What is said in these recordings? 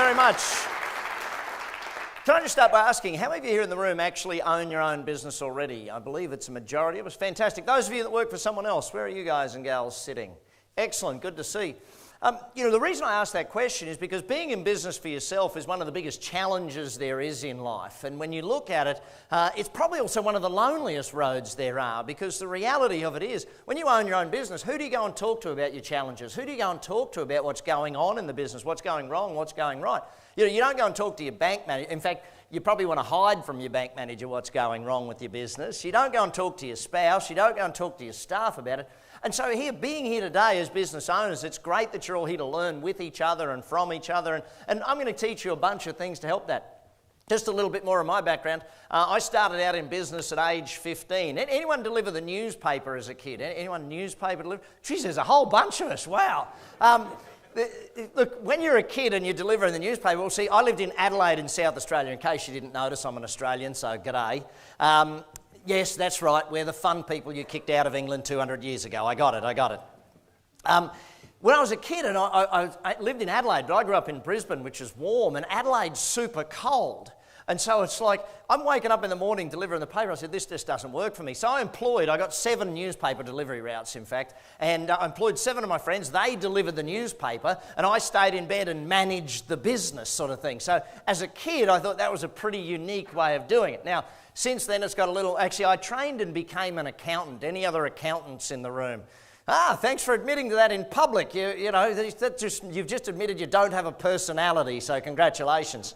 very much. Can I just start by asking, how many of you here in the room actually own your own business already? I believe it's a majority of us. Fantastic. Those of you that work for someone else, where are you guys and gals sitting? Excellent, good to see. The reason I ask that question is because being in business for yourself is one of the biggest challenges there is in life. And when you look at it, it's probably also one of the loneliest roads there are, because the reality of it is, when you own your own business, who do you go and talk to about your challenges? Who do you go and talk to about what's going on in the business, what's going wrong, what's going right? You don't go and talk to your bank manager. In fact, you probably want to hide from your bank manager what's going wrong with your business. You don't go and talk to your spouse. You don't go and talk to your staff about it. And so being here today as business owners, it's great that you're all here to learn with each other and from each other. And I'm going to teach you a bunch of things to help that. Just a little bit more of my background. I started out in business at age 15. Anyone deliver the newspaper as a kid? Anyone newspaper deliver? Geez, there's a whole bunch of us. Wow. Look, when you're a kid and you deliver in the newspaper, well, see, I lived in Adelaide in South Australia. In case you didn't notice, I'm an Australian, so g'day. Yes, that's right. We're the fun people you kicked out of England 200 years ago. I got it. When I was a kid, and I lived in Adelaide, but I grew up in Brisbane, which is warm, and Adelaide's super cold. And so it's like, I'm waking up in the morning delivering the paper. I said, this just doesn't work for me. So I got 7 newspaper delivery routes, in fact, and I employed 7 of my friends. They delivered the newspaper, and I stayed in bed and managed the business sort of thing. So as a kid, I thought that was a pretty unique way of doing it. Now, since then, it's got a little... Actually, I trained and became an accountant. Any other accountants in the room? Thanks for admitting to that in public. You've just admitted you don't have a personality, so congratulations.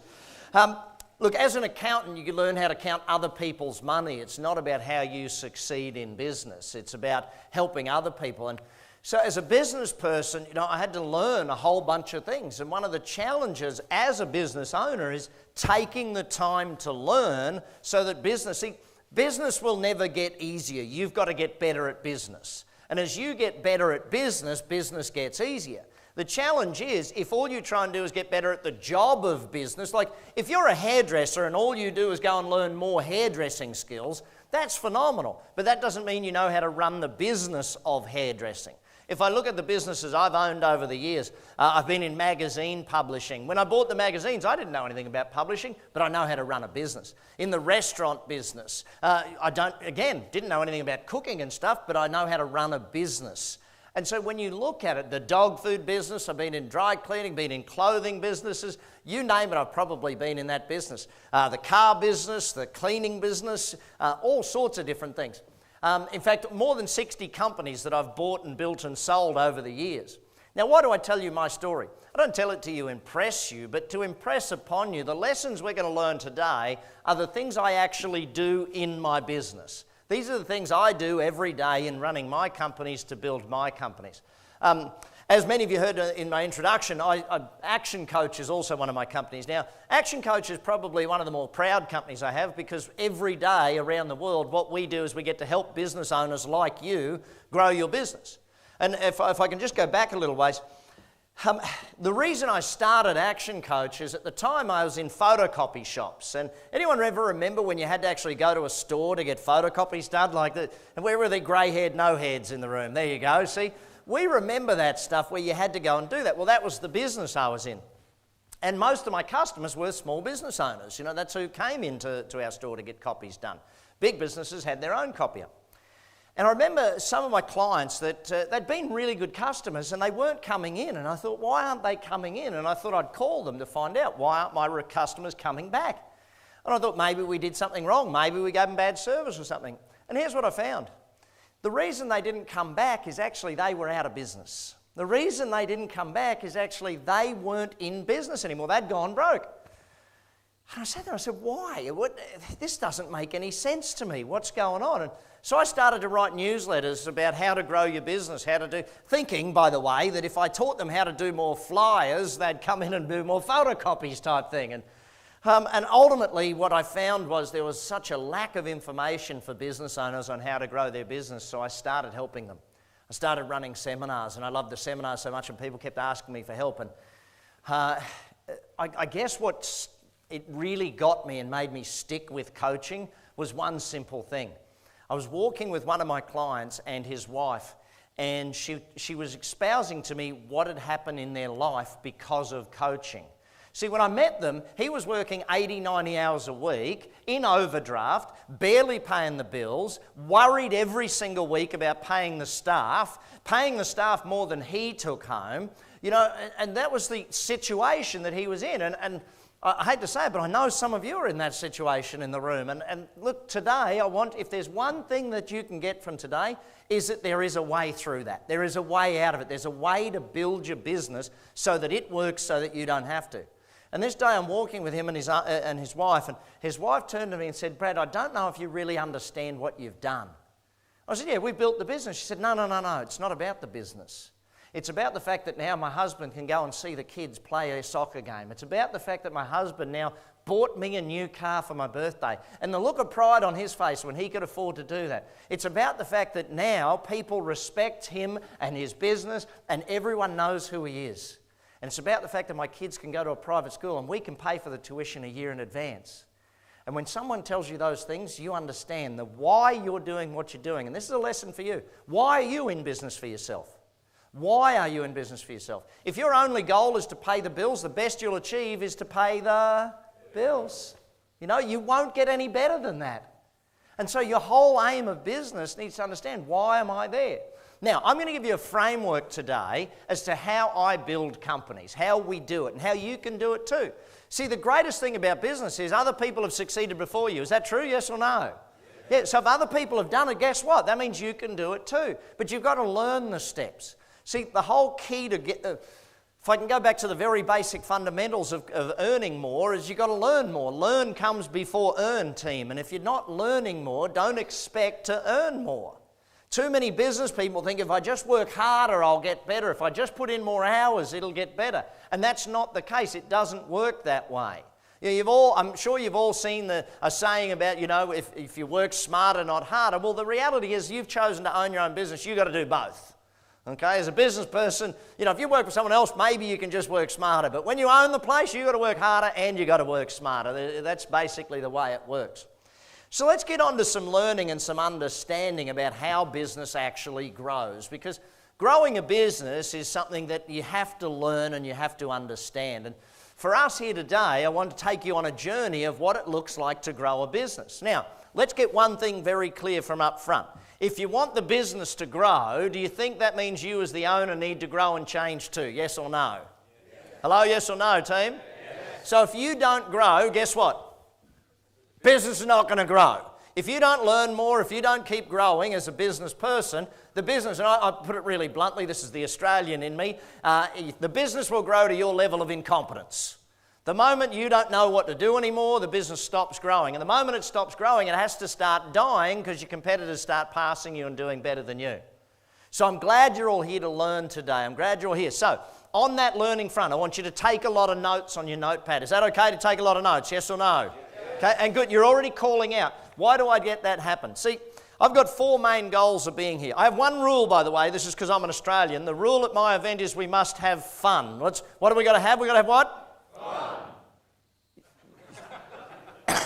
Look, as an accountant, you can learn how to count other people's money. It's not about how you succeed in business. It's about helping other people. And so as a business person, I had to learn a whole bunch of things. And one of the challenges as a business owner is taking the time to learn so that business will never get easier. You've got to get better at business. And as you get better at business, business gets easier. The challenge is, if all you try and do is get better at the job of business, like if you're a hairdresser and all you do is go and learn more hairdressing skills, that's phenomenal. But that doesn't mean you know how to run the business of hairdressing. If I look at the businesses I've owned over the years, I've been in magazine publishing. When I bought the magazines, I didn't know anything about publishing, but I know how to run a business. In the restaurant business, didn't know anything about cooking and stuff, but I know how to run a business. And so when you look at it, the dog food business, I've been in dry cleaning, been in clothing businesses, you name it, I've probably been in that business. The car business, the cleaning business, all sorts of different things. In fact, more than 60 companies that I've bought and built and sold over the years. Now, why do I tell you my story? I don't tell it to impress you, but to impress upon you. The lessons we're going to learn today are the things I actually do in my business. These are the things I do every day in running my companies to build my companies. As many of you heard in my introduction, Action Coach is also one of my companies. Now, Action Coach is probably one of the more proud companies I have, because every day around the world, what we do is we get to help business owners like you grow your business. And if I can just go back a little ways, the reason I started Action Coach is at the time I was in photocopy shops. And anyone ever remember when you had to actually go to a store to get photocopies done like that? And where were the grey-haired no-heads in the room? There you go, see? We remember that stuff where you had to go and do that. Well, that was the business I was in. And most of my customers were small business owners. That's who came into our store to get copies done. Big businesses had their own copier. And I remember some of my clients that they'd been really good customers and they weren't coming in. And I thought, why aren't they coming in? And I thought I'd call them to find out, why aren't my customers coming back? And I thought maybe we did something wrong. Maybe we gave them bad service or something. And here's what I found. The reason they didn't come back is actually they were out of business. The reason they didn't come back is actually they weren't in business anymore. They'd gone broke. And I sat there and I said, why? This doesn't make any sense to me. What's going on? And so I started to write newsletters about how to grow your business, thinking, by the way, that if I taught them how to do more flyers, they'd come in and do more photocopies type thing. And ultimately what I found was there was such a lack of information for business owners on how to grow their business, so I started helping them. I started running seminars, and I loved the seminars so much, and people kept asking me for help. And I guess it really got me and made me stick with coaching was one simple thing. I was walking with one of my clients and his wife, and she was espousing to me what had happened in their life because of coaching. See, when I met them, he was working 80, 90 hours a week in overdraft, barely paying the bills, worried every single week about paying the staff more than he took home. You know, and that was the situation that he was in. And I hate to say it, but I know some of you are in that situation in the room. And look, today, if there's one thing that you can get from today, is that there is a way through that. There is a way out of it. There's a way to build your business so that it works so that you don't have to. And this day I'm walking with him and his wife, and his wife turned to me and said, Brad, I don't know if you really understand what you've done. I said, yeah, we built the business. She said, no, it's not about the business. It's about the fact that now my husband can go and see the kids play a soccer game. It's about the fact that my husband now bought me a new car for my birthday. And the look of pride on his face when he could afford to do that. It's about the fact that now people respect him and his business and everyone knows who he is. And it's about the fact that my kids can go to a private school and we can pay for the tuition a year in advance. And when someone tells you those things, you understand the why you're doing what you're doing. And this is a lesson for you. Why are you in business for yourself? Why are you in business for yourself? If your only goal is to pay the bills, the best you'll achieve is to pay the bills. You know, you won't get any better than that. And so your whole aim of business needs to understand, why am I there? Now, I'm going to give you a framework today as to how I build companies, how we do it, and how you can do it too. See, the greatest thing about business is other people have succeeded before you. Is that true, yes or no? Yeah, so if other people have done it, guess what? That means you can do it too. But you've got to learn the steps. See, the whole key to get... if I can go back to the very basic fundamentals of earning more, is you've got to learn more. Learn comes before earn, team. And if you're not learning more, don't expect to earn more. Too many business people think if I just work harder, I'll get better. If I just put in more hours, it'll get better. And that's not the case. It doesn't work that way. I'm sure you've all seen a saying about, if you work smarter, not harder. Well, the reality is you've chosen to own your own business. You've got to do both. Okay, as a business person, if you work for someone else, maybe you can just work smarter. But when you own the place, you've got to work harder and you've got to work smarter. That's basically the way it works. So let's get on to some learning and some understanding about how business actually grows, because growing a business is something that you have to learn and you have to understand. And for us here today, I want to take you on a journey of what it looks like to grow a business. Now, let's get one thing very clear from up front. If you want the business to grow, do you think that means you as the owner need to grow and change too? Yes or no? Yes. Hello, yes or no, team? Yes. So if you don't grow, guess what? Business is not going to grow. If you don't learn more, if you don't keep growing as a business person, the business, and I put it really bluntly, this is the Australian in me, the business will grow to your level of incompetence. The moment you don't know what to do anymore, the business stops growing. And the moment it stops growing, it has to start dying because your competitors start passing you and doing better than you. So I'm glad you're all here to learn today. I'm glad you're all here. So on that learning front, I want you to take a lot of notes on your notepad. Is that okay to take a lot of notes, yes or no? Okay, and good, you're already calling out. Why do I get that happen? See, I've got 4 main goals of being here. I have one rule, by the way. This is because I'm an Australian. The rule at my event is we must have fun. What do we got to have? We got to have what? Fun.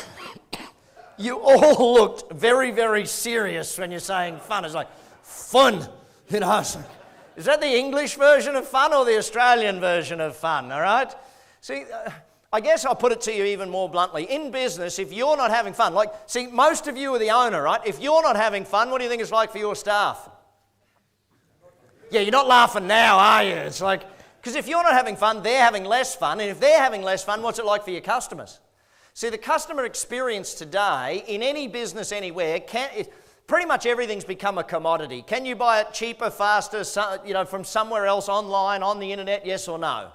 You all looked very, very serious when you're saying fun. It's like, fun. Is that the English version of fun or the Australian version of fun, all right? See... I guess I'll put it to you even more bluntly. In business, if you're not having fun, most of you are the owner, right? If you're not having fun, what do you think it's like for your staff? Yeah, you're not laughing now, are you? It's like, because if you're not having fun, they're having less fun. And if they're having less fun, what's it like for your customers? See, the customer experience today, in any business anywhere, pretty much everything's become a commodity. Can you buy it cheaper, faster, from somewhere else online, on the internet, yes or no?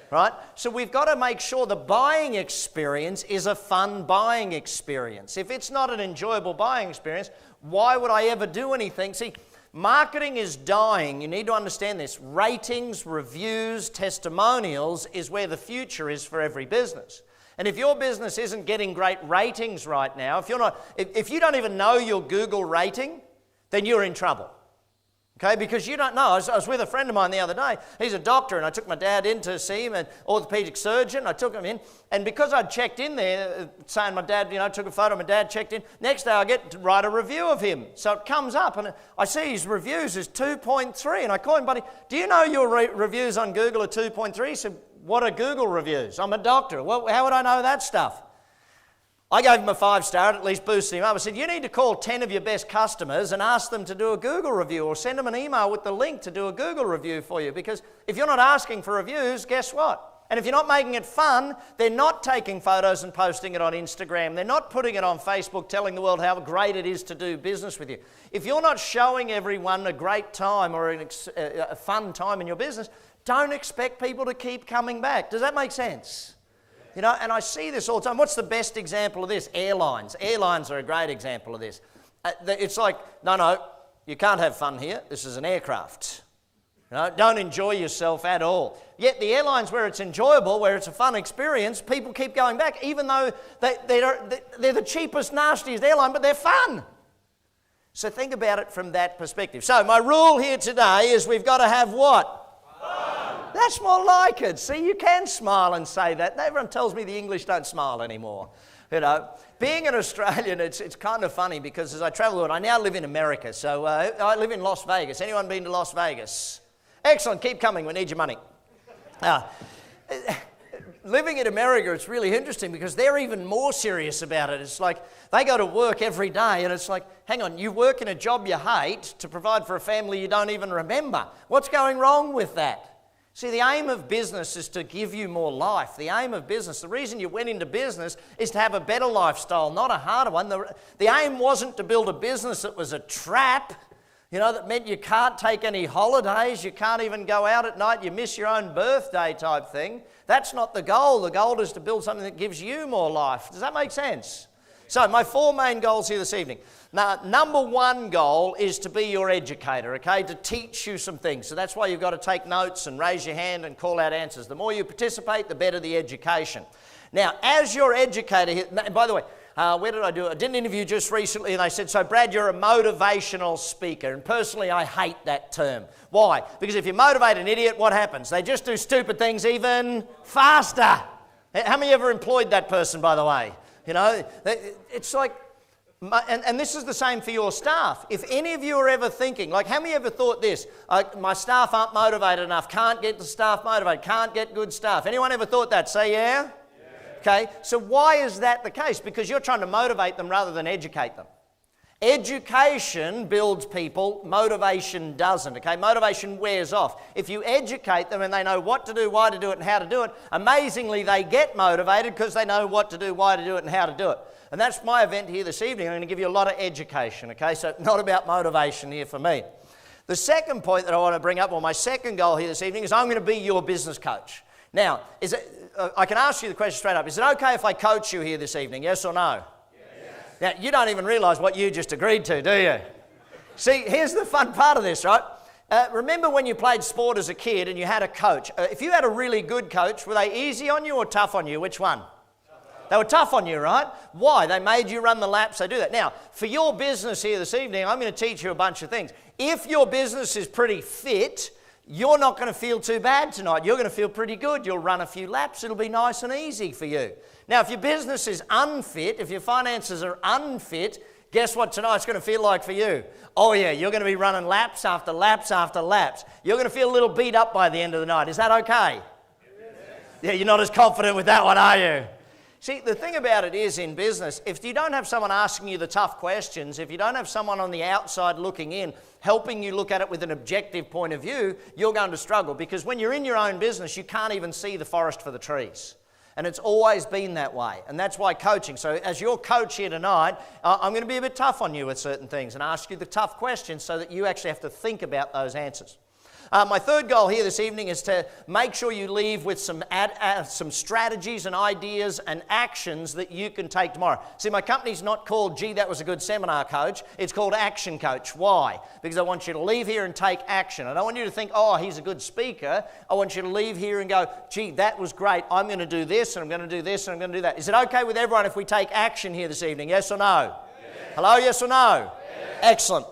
Right? So we've got to make sure the buying experience is a fun buying experience. If it's not an enjoyable buying experience, why would I ever do anything? See, marketing is dying. You need to understand this. Ratings, reviews, testimonials is where the future is for every business. And if your business isn't getting great ratings right now, if you don't even know your Google rating, then you're in trouble. Okay, because you don't know. I was with a friend of mine the other day. He's a doctor, and I took my dad in to see him, an orthopedic surgeon. I took him in, and because I'd checked in there, saying my dad, took a photo of my dad, checked in, next day I get to write a review of him. So it comes up, and I see his reviews is 2.3, and I call him, buddy, do you know your reviews on Google are 2.3? He said, What are Google reviews? I'm a doctor. Well, how would I know that stuff? I gave him a 5-star, at least boosted him up. I said, you need to call 10 of your best customers and ask them to do a Google review, or send them an email with the link to do a Google review for you. Because if you're not asking for reviews, guess what? And if you're not making it fun, they're not taking photos and posting it on Instagram. They're not putting it on Facebook telling the world how great it is to do business with you. If you're not showing everyone a great time or a fun time in your business, don't expect people to keep coming back. Does that make sense? You know, and I see this all the time. What's the best example of this? Airlines. Airlines are a great example of this. It's like, no, you can't have fun here. This is an aircraft. You know, don't enjoy yourself at all. Yet the airlines where it's enjoyable, where it's a fun experience, people keep going back, even though they're the cheapest, nastiest airline, but they're fun. So think about it from that perspective. So my rule here today is we've got to have what? That's more like it. See, you can smile and say that. Everyone tells me the English don't smile anymore. You know, being an Australian, it's kind of funny because as I travel, and I now live in America, so I live in Las Vegas. Anyone been to Las Vegas? Excellent, keep coming, we need your money. Living in America, it's really interesting because they're even more serious about it. It's like they go to work every day and it's like, hang on, you work in a job you hate to provide for a family you don't even remember. What's going wrong with that? See, the aim of business is to give you more life. The aim of business, the reason you went into business is to have a better lifestyle, not a harder one. The aim wasn't to build a business that was a trap, you know, that meant you can't take any holidays, you can't even go out at night, you miss your own birthday type thing. That's not the goal. The goal is to build something that gives you more life. Does that make sense? So my 4 main goals here this evening. Now, number 1 goal is to be your educator, okay, to teach you some things. So that's why you've got to take notes and raise your hand and call out answers. The more you participate, the better the education. Now, as your educator here, by the way, where did I do it? I did an interview just recently and they said, so Brad, you're a motivational speaker. And personally, I hate that term. Why? Because if you motivate an idiot, what happens? They just do stupid things even faster. How many ever employed that person, by the way? You know, it's like, and this is the same for your staff. If any of you are ever thinking, like how many ever thought this, my staff aren't motivated enough, can't get the staff motivated, can't get good staff. Anyone ever thought that? Say yeah? Okay, so why is that the case? Because you're trying to motivate them rather than educate them. Education builds people, motivation doesn't, okay? Motivation wears off. If you educate them and they know what to do, why to do it, and how to do it, amazingly they get motivated because they know what to do, why to do it, and how to do it. And that's my event here this evening. I'm going to give you a lot of education, okay? So not about motivation here for me. The second point that I want to bring up, or my second goal here this evening, is I'm going to be your business coach. Now, I can ask you the question straight up. Is it okay if I coach you here this evening, yes or no? Now, you don't even realise what you just agreed to, do you? See, here's the fun part of this, right? Remember when you played sport as a kid and you had a coach? If you had a really good coach, were they easy on you or tough on you? Which one? They were tough on you, right? Why? They made you run the laps, they do that. Now, for your business here this evening, I'm going to teach you a bunch of things. If your business is pretty fit, you're not going to feel too bad tonight. You're going to feel pretty good. You'll run a few laps. It'll be nice and easy for you. Now, if your business is unfit, if your finances are unfit, guess what tonight's going to feel like for you? Oh yeah, you're going to be running laps after laps after laps. You're going to feel a little beat up by the end of the night. Is that okay? Yeah, you're not as confident with that one, are you? See, the thing about it is in business, if you don't have someone asking you the tough questions, if you don't have someone on the outside looking in, helping you look at it with an objective point of view, you're going to struggle. Because when you're in your own business, you can't even see the forest for the trees. And it's always been that way. And that's why coaching. So as your coach here tonight, I'm going to be a bit tough on you with certain things and ask you the tough questions so that you actually have to think about those answers. My third goal here this evening is to make sure you leave with some strategies and ideas and actions that you can take tomorrow. See, my company's not called, gee, that was a good seminar, coach. It's called Action Coach. Why? Because I want you to leave here and take action. I don't want you to think, oh, he's a good speaker. I want you to leave here and go, gee, that was great. I'm going to do this and I'm going to do this and I'm going to do that. Is it okay with everyone if we take action here this evening? Yes or no? Yes. Hello, yes or no? Yes. Excellent.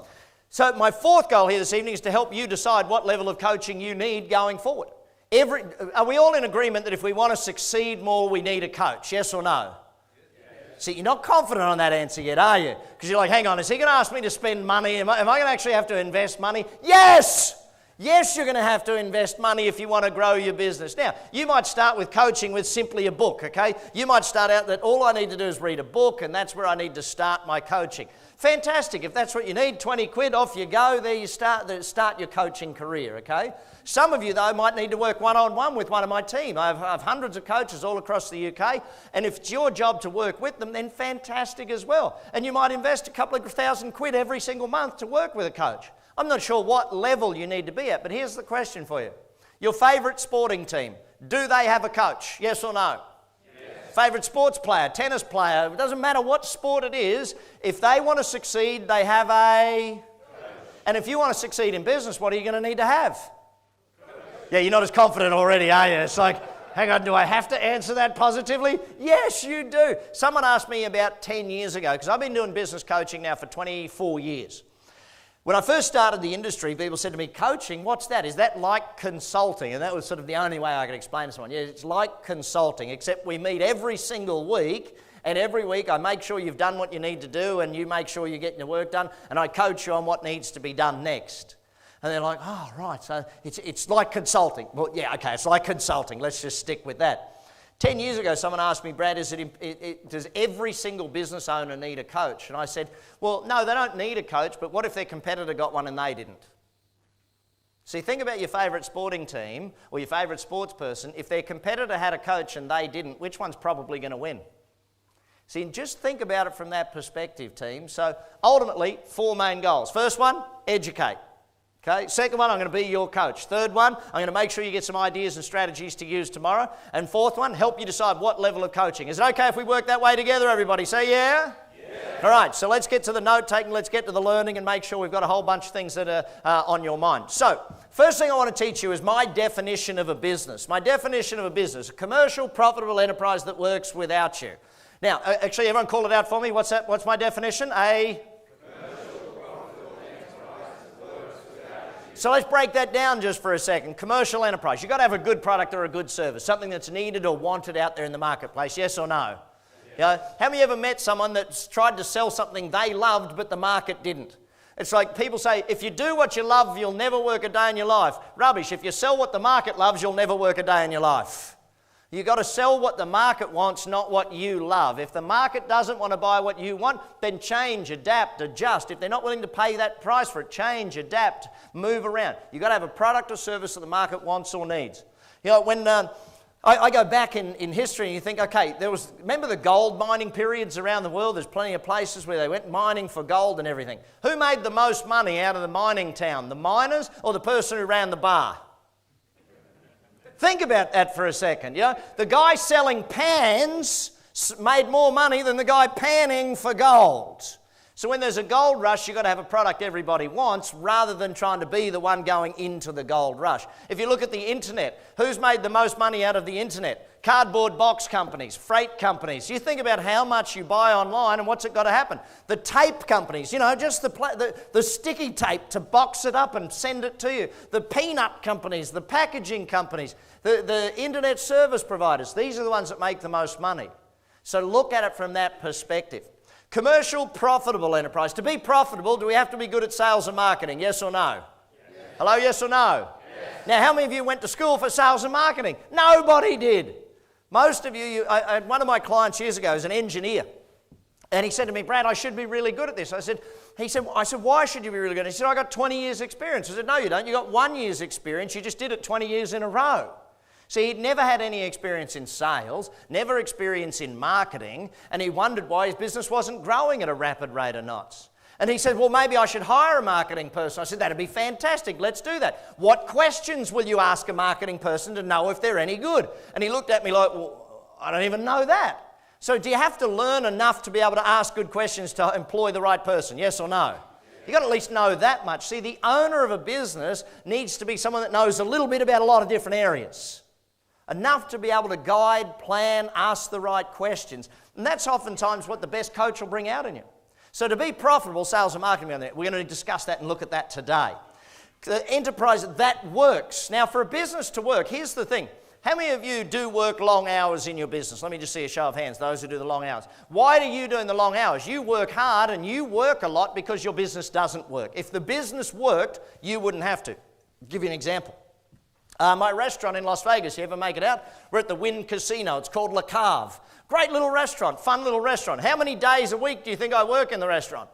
So my fourth goal here this evening is to help you decide what level of coaching you need going forward. Are we all in agreement that if we want to succeed more, we need a coach? Yes or no? Yes. See, you're not confident on that answer yet, are you? Because you're like, hang on, is he going to ask me to spend money? Am I going to actually have to invest money? Yes! Yes, you're going to have to invest money if you want to grow your business. Now, you might start with coaching with simply a book, okay? You might start out that all I need to do is read a book and that's where I need to start my coaching. Fantastic. If that's what you need, 20 quid, off you go. There you start your coaching career, okay? Some of you, though, might need to work one-on-one with one of my team. I have hundreds of coaches all across the UK, and if it's your job to work with them, then fantastic as well. And you might invest a couple of £1,000 every single month to work with a coach. I'm not sure what level you need to be at, but here's the question for you. Your favourite sporting team, do they have a coach? Yes or no? Yes. Favourite sports player, tennis player, it doesn't matter what sport it is, if they want to succeed, they have a coach. And if you want to succeed in business, what are you going to need to have? Coach. Yeah, you're not as confident already, are you? It's like, hang on, do I have to answer that positively? Yes, you do. Someone asked me about 10 years ago, because I've been doing business coaching now for 24 years. When I first started the industry, people said to me, coaching, what's that? Is that like consulting? And that was sort of the only way I could explain to someone. Yeah, it's like consulting, except we meet every single week, and every week I make sure you've done what you need to do, and you make sure you're getting your work done, and I coach you on what needs to be done next. And they're like, oh, right, so it's like consulting. Well, yeah, okay, it's like consulting. Let's just stick with that. 10 years ago, someone asked me, Brad, does every single business owner need a coach? And I said, well, no, they don't need a coach, but what if their competitor got one and they didn't? See, think about your favourite sporting team or your favourite sports person. If their competitor had a coach and they didn't, which one's probably going to win? See, just think about it from that perspective, team. So ultimately, 4 main goals. First one, educate. Okay, second one, I'm going to be your coach. Third one, I'm going to make sure you get some ideas and strategies to use tomorrow. And fourth one, help you decide what level of coaching. Is it okay if we work that way together, everybody? Say yeah? Yeah. All right, so let's get to the note-taking, let's get to the learning and make sure we've got a whole bunch of things that are on your mind. So, first thing I want to teach you is my definition of a business. My definition of a business, a commercial, profitable enterprise that works without you. Now, actually, everyone call it out for me. What's that? What's my definition? So let's break that down just for a second. Commercial enterprise. You've got to have a good product or a good service, something that's needed or wanted out there in the marketplace, yes or no? Yes. You know, how many ever met someone that's tried to sell something they loved but the market didn't? It's like people say, if you do what you love, you'll never work a day in your life. Rubbish. If you sell what the market loves, you'll never work a day in your life. You've got to sell what the market wants, not what you love. If the market doesn't want to buy what you want, then change, adapt, adjust. If they're not willing to pay that price for it, change, adapt, move around. You've got to have a product or service that the market wants or needs. You know, when I go back in history and you think, okay, remember the gold mining periods around the world? There's plenty of places where they went mining for gold and everything. Who made the most money out of the mining town? The miners or the person who ran the bar? Think about that for a second. You know? The guy selling pans made more money than the guy panning for gold. So when there's a gold rush, you've got to have a product everybody wants rather than trying to be the one going into the gold rush. If you look at the internet, who's made the most money out of the internet? Cardboard box companies, freight companies. You think about how much you buy online and what's it got to happen. The tape companies, you know, just the sticky tape to box it up and send it to you. The peanut companies, the packaging companies, the internet service providers. These are the ones that make the most money. So look at it from that perspective. Commercial, profitable enterprise. To be profitable, do we have to be good at sales and marketing? Yes or no? Yes. Hello, yes or no? Yes. Now, how many of you went to school for sales and marketing? Nobody did. Most of you, one of my clients years ago is an engineer. And he said to me, Brad, I should be really good at this. I said, why should you be really good? He said, I got 20 years experience. I said, no, you don't. You got 1 year's experience. You just did it 20 years in a row. See, he'd never had any experience in sales, never experience in marketing, and he wondered why his business wasn't growing at a rapid rate of knots. And he said, well, maybe I should hire a marketing person. I said, that'd be fantastic. Let's do that. What questions will you ask a marketing person to know if they're any good? And he looked at me like, well, I don't even know that. So do you have to learn enough to be able to ask good questions to employ the right person? Yes or no? You've got to at least know that much. See, the owner of a business needs to be someone that knows a little bit about a lot of different areas. Enough to be able to guide, plan, ask the right questions. And that's oftentimes what the best coach will bring out in you. So to be profitable, sales and marketing, we're going to discuss that and look at that today. The enterprise, that works. Now for a business to work, here's the thing. How many of you do work long hours in your business? Let me just see a show of hands, those who do the long hours. Why are you doing the long hours? You work hard and you work a lot because your business doesn't work. If the business worked, you wouldn't have to. give you an example. My restaurant in Las Vegas, you ever make it out? We're at the Wynn Casino. It's called Le Cave. Great little restaurant, fun little restaurant. How many days a week do you think I work in the restaurant?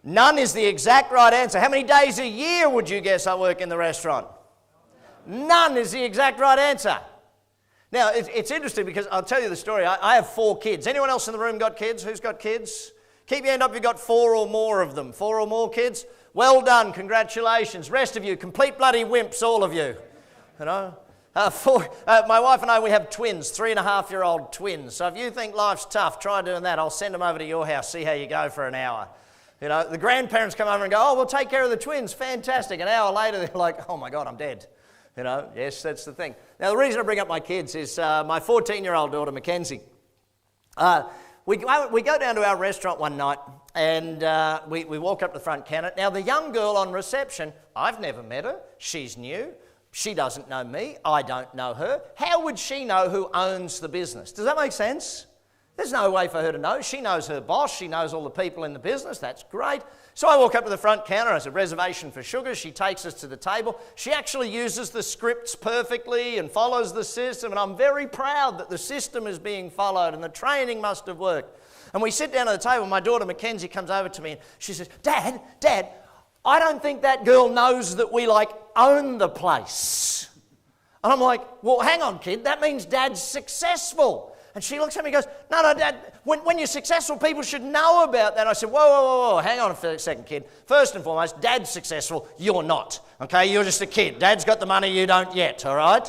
None is the exact right answer. How many days a year would you guess I work in the restaurant? None is the exact right answer. Now, it's interesting because I'll tell you the story. I have 4 kids. Anyone else in the room got kids? Who's got kids? Keep your hand up if you've got 4 or more of them. 4 or more kids? Well done, congratulations. Rest of you, complete bloody wimps, all of you. You know? My wife and I, we have twins, 3.5-year-old twins. So if you think life's tough, try doing that. I'll send them over to your house, see how you go for an hour. You know, the grandparents come over and go, oh, we'll take care of the twins, fantastic. An hour later, they're like, oh my God, I'm dead. You know, yes, that's the thing. Now, the reason I bring up my kids is my 14-year-old daughter, Mackenzie. We go down to our restaurant one night and we walk up to the front counter. Now, the young girl on reception, I've never met her. She's new. She doesn't know me. I don't know her. How would she know who owns the business? Does that make sense? There's no way for her to know. She knows her boss. She knows all the people in the business. That's great. So I walk up to the front counter. It's a reservation for sugar. She takes us to the table. She actually uses the scripts perfectly and follows the system. And I'm very proud that the system is being followed and the training must have worked. And we sit down at the table. My daughter Mackenzie comes over to me and she says, Dad, I don't think that girl knows that we own the place. And I'm like, well, hang on, kid. That means Dad's successful. And she looks at me and goes, no, Dad, when you're successful, people should know about that. I said, whoa, hang on a second, kid. First and foremost, Dad's successful, you're not, okay? You're just a kid. Dad's got the money, you don't yet, all right?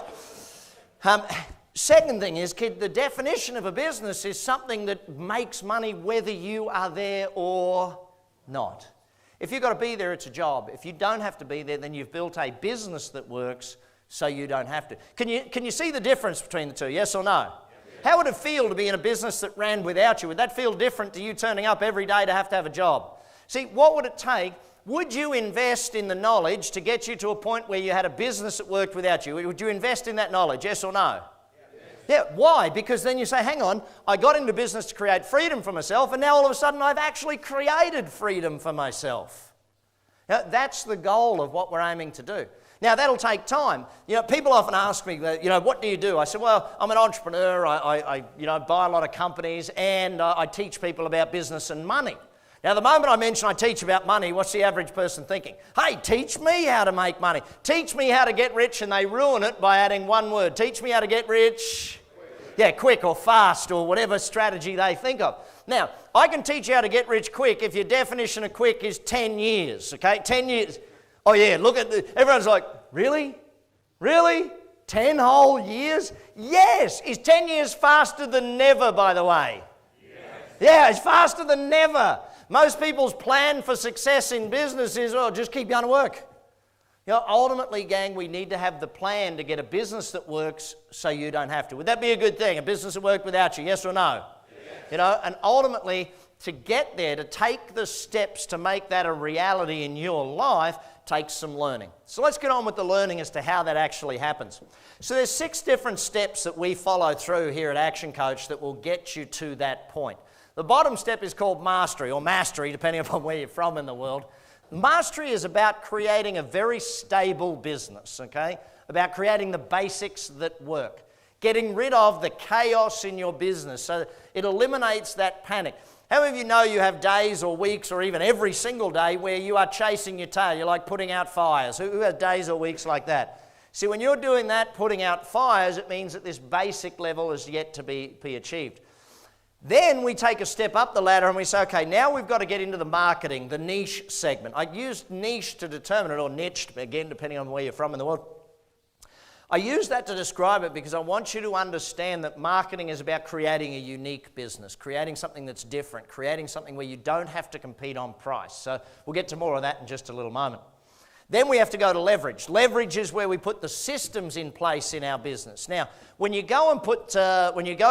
Second thing is, kid, the definition of a business is something that makes money whether you are there or not. If you've got to be there, it's a job. If you don't have to be there, then you've built a business that works so you don't have to. Can you see the difference between the two, yes or no? How would it feel to be in a business that ran without you? Would that feel different to you turning up every day to have a job? See, what would it take? Would you invest in the knowledge to get you to a point where you had a business that worked without you? Would you invest in that knowledge, yes or no? Yeah, why? Because then you say, hang on, I got into business to create freedom for myself, and now all of a sudden I've actually created freedom for myself. Now, that's the goal of what we're aiming to do. Now, that'll take time. You know, people often ask me, what do you do? I said, well, I'm an entrepreneur. I buy a lot of companies and I teach people about business and money. Now, the moment I mention I teach about money, what's the average person thinking? Hey, teach me how to make money. Teach me how to get rich, and they ruin it by adding one word. Teach me how to get rich. Yeah, quick or fast or whatever strategy they think of. Now, I can teach you how to get rich quick if your definition of quick is 10 years, okay? 10 years. Oh yeah, look at everyone's like, really? Really? 10 whole years? Yes! Is 10 years faster than never, by the way? Yes. Yeah, it's faster than never. Most people's plan for success in business is, just keep going to work. You know, ultimately, gang, we need to have the plan to get a business that works so you don't have to. Would that be a good thing? A business that worked without you, yes or no? Yes. You know, and ultimately, to get there, to take the steps to make that a reality in your life, takes some learning. So let's get on with the learning as to how that actually happens. So there's 6 different steps that we follow through here at Action Coach that will get you to that point. The bottom step is called mastery, or mastery, depending upon where you're from in the world. Mastery is about creating a very stable business, okay? About creating the basics that work. Getting rid of the chaos in your business so it eliminates that panic. How many of you know you have days or weeks or even every single day where you are chasing your tail? You're like putting out fires. Who has days or weeks like that? See, when you're doing that, putting out fires, it means that this basic level is yet to be achieved. Then we take a step up the ladder and we say, okay, now we've got to get into the marketing, the niche segment. I used niche to determine it, or niched, again, depending on where you're from in the world. I use that to describe it because I want you to understand that marketing is about creating a unique business, creating something that's different, creating something where you don't have to compete on price. So we'll get to more of that in just a little moment. Then we have to go to leverage. Leverage is where we put the systems in place in our business. Now, when you go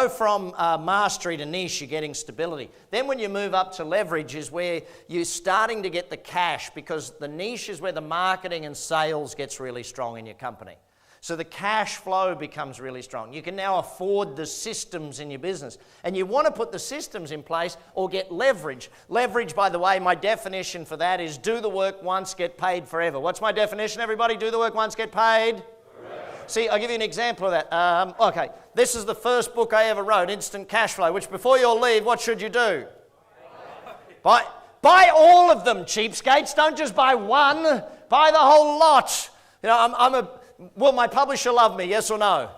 from mastery to niche, you're getting stability. Then when you move up to leverage is where you're starting to get the cash, because the niche is where the marketing and sales gets really strong in your company. So the cash flow becomes really strong. You can now afford the systems in your business. And you want to put the systems in place or get leverage. Leverage, by the way, my definition for that is do the work once, get paid forever. What's my definition, everybody? Do the work once, get paid? See, I'll give you an example of that. Okay, this is the first book I ever wrote, Instant Cash Flow, which before you all leave, what should you do? Buy all of them, cheapskates. Don't just buy one. Buy the whole lot. You know, will my publisher love me, yes or no?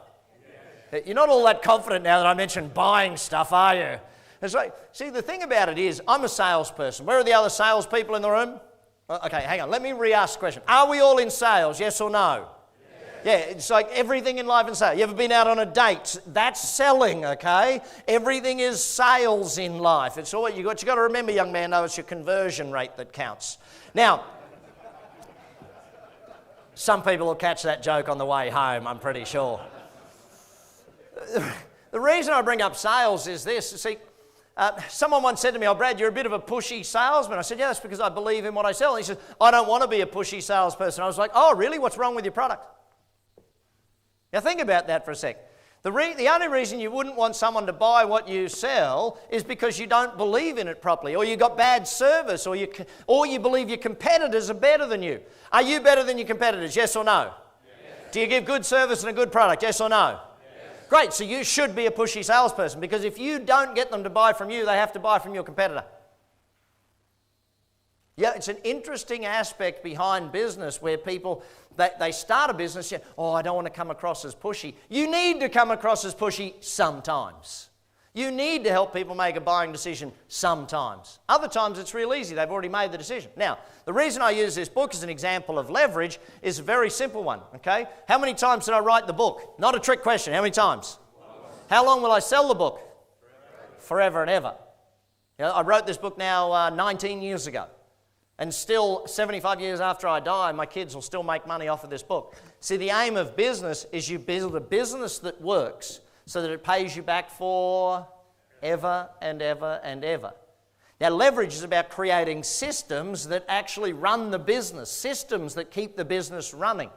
Yes. You're not all that confident now that I mentioned buying stuff, are you? It's like, see, the thing about it is, I'm a salesperson. Where are the other salespeople in the room? Okay, hang on. Let me re-ask the question. Are we all in sales, yes or no? Yeah, it's like everything in life is sales. You ever been out on a date? That's selling, okay? Everything is sales in life. It's all you got to remember, young man, though, it's your conversion rate that counts. Now, some people will catch that joke on the way home, I'm pretty sure. The reason I bring up sales is this. See, someone once said to me, "Oh, Brad, you're a bit of a pushy salesman." I said, "Yeah, that's because I believe in what I sell." And he said, "I don't want to be a pushy salesperson." I was like, "Oh, really? What's wrong with your product?" Now think about that for a sec. The only reason you wouldn't want someone to buy what you sell is because you don't believe in it properly, or you got bad service, or you believe your competitors are better than you. Are you better than your competitors, yes or no? Yes. Do you give good service and a good product, yes or no? Yes. Great, so you should be a pushy salesperson, because if you don't get them to buy from you, they have to buy from your competitor. Yeah, it's an interesting aspect behind business where people, they start a business, "Oh, I don't want to come across as pushy." You need to come across as pushy sometimes. You need to help people make a buying decision sometimes. Other times it's real easy. They've already made the decision. Now, the reason I use this book as an example of leverage is a very simple one, okay? How many times did I write the book? Not a trick question. How many times? How long will I sell the book? Forever and ever. You know, I wrote this book now 19 years ago. And still, 75 years after I die, my kids will still make money off of this book. See, the aim of business is you build a business that works so that it pays you back for ever and ever and ever. Now, leverage is about creating systems that actually run the business, systems that keep the business running.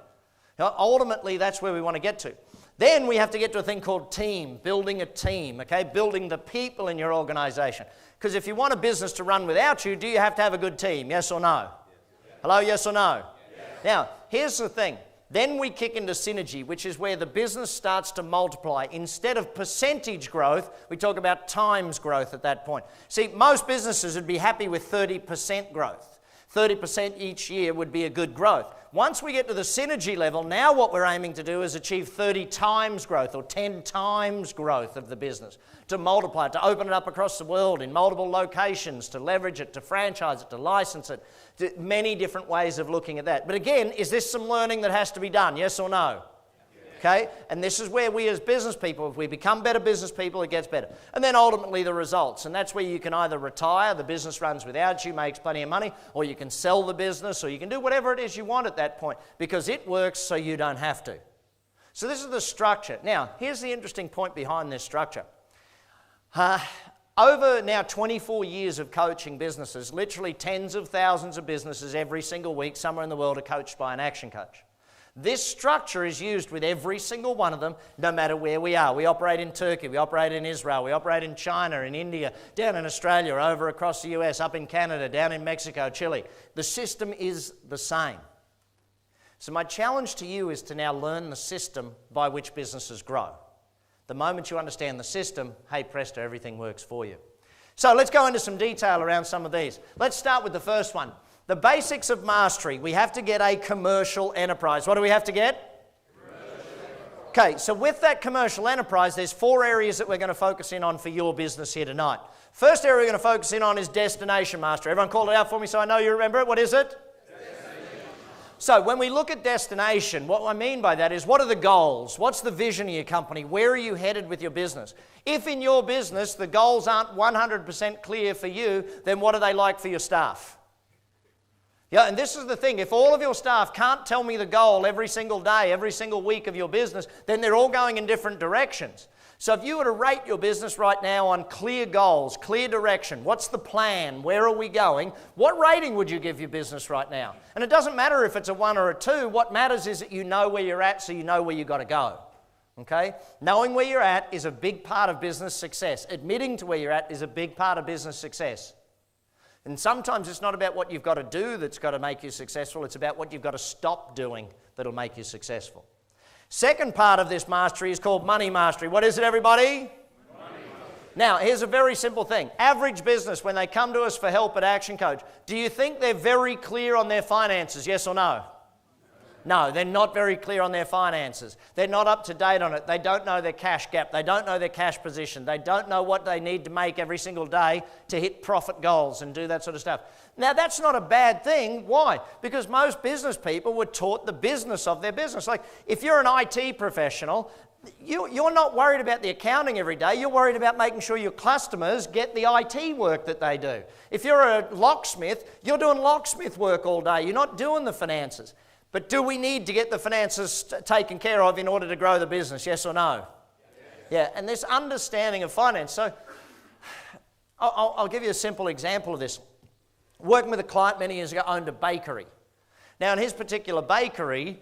Now, ultimately, that's where we want to get to. Then we have to get to a thing called team, building a team, okay? Building the people in your organization. Because if you want a business to run without you, do you have to have a good team? Yes or no? Yes. Hello, yes or no? Yes. Now, here's the thing. Then we kick into synergy, which is where the business starts to multiply. Instead of percentage growth, we talk about times growth at that point. See, most businesses would be happy with 30% growth. 30% each year would be a good growth. Once we get to the synergy level, now what we're aiming to do is achieve 30 times growth or 10 times growth of the business, to multiply it, to open it up across the world in multiple locations, to leverage it, to franchise it, to license it, to many different ways of looking at that. But again, is this some learning that has to be done, yes or no? Okay, and this is where we as business people, if we become better business people, it gets better. And then ultimately the results, and that's where you can either retire, the business runs without you, makes plenty of money, or you can sell the business, or you can do whatever it is you want at that point, because it works so you don't have to. So this is the structure. Now, here's the interesting point behind this structure. Over now 24 years of coaching businesses, literally tens of thousands of businesses every single week somewhere in the world are coached by an action coach. This structure is used with every single one of them, no matter where we are. We operate in Turkey, we operate in Israel, we operate in China, in India, down in Australia, over across the US, up in Canada, down in Mexico, Chile. The system is the same. So my challenge to you is to now learn the system by which businesses grow. The moment you understand the system, hey presto, everything works for you. So let's go into some detail around some of these. Let's start with the first one. The basics of mastery. We have to get a commercial enterprise. What do we have to get? Okay, so with that commercial enterprise, there's 4 areas that we're going to focus in on for your business here tonight. First area we're going to focus in on is destination mastery. Everyone call it out for me so I know you remember it. What is it? So when we look at destination, what I mean by that is, what are the goals? What's the vision of your company? Where are you headed with your business? If in your business the goals aren't 100% clear for you, then what are they like for your staff? Yeah, and this is the thing. If all of your staff can't tell me the goal every single day, every single week of your business, then they're all going in different directions. So if you were to rate your business right now on clear goals, clear direction, what's the plan, where are we going, what rating would you give your business right now? And it doesn't matter if it's a 1 or a 2, what matters is that you know where you're at so you know where you've got to go. Okay? Knowing where you're at is a big part of business success. Admitting to where you're at is a big part of business success. And sometimes it's not about what you've got to do that's got to make you successful, it's about what you've got to stop doing that'll make you successful. Second part of this mastery is called money mastery. What is it, everybody? Money mastery. Now, here's a very simple thing. Average business, when they come to us for help at Action Coach, do you think they're very clear on their finances, yes or no? No, they're not very clear on their finances. They're not up to date on it. They don't know their cash gap. They don't know their cash position. They don't know what they need to make every single day to hit profit goals and do that sort of stuff. Now, that's not a bad thing. Why? Because most business people were taught the business of their business. Like, if you're an IT professional, you're not worried about the accounting every day. You're worried about making sure your customers get the IT work that they do. If you're a locksmith, you're doing locksmith work all day. You're not doing the finances. But do we need to get the finances taken care of in order to grow the business, yes or no? Yeah, and this understanding of finance. So I'll give you a simple example of this. Working with a client many years ago, owned a bakery. Now in his particular bakery,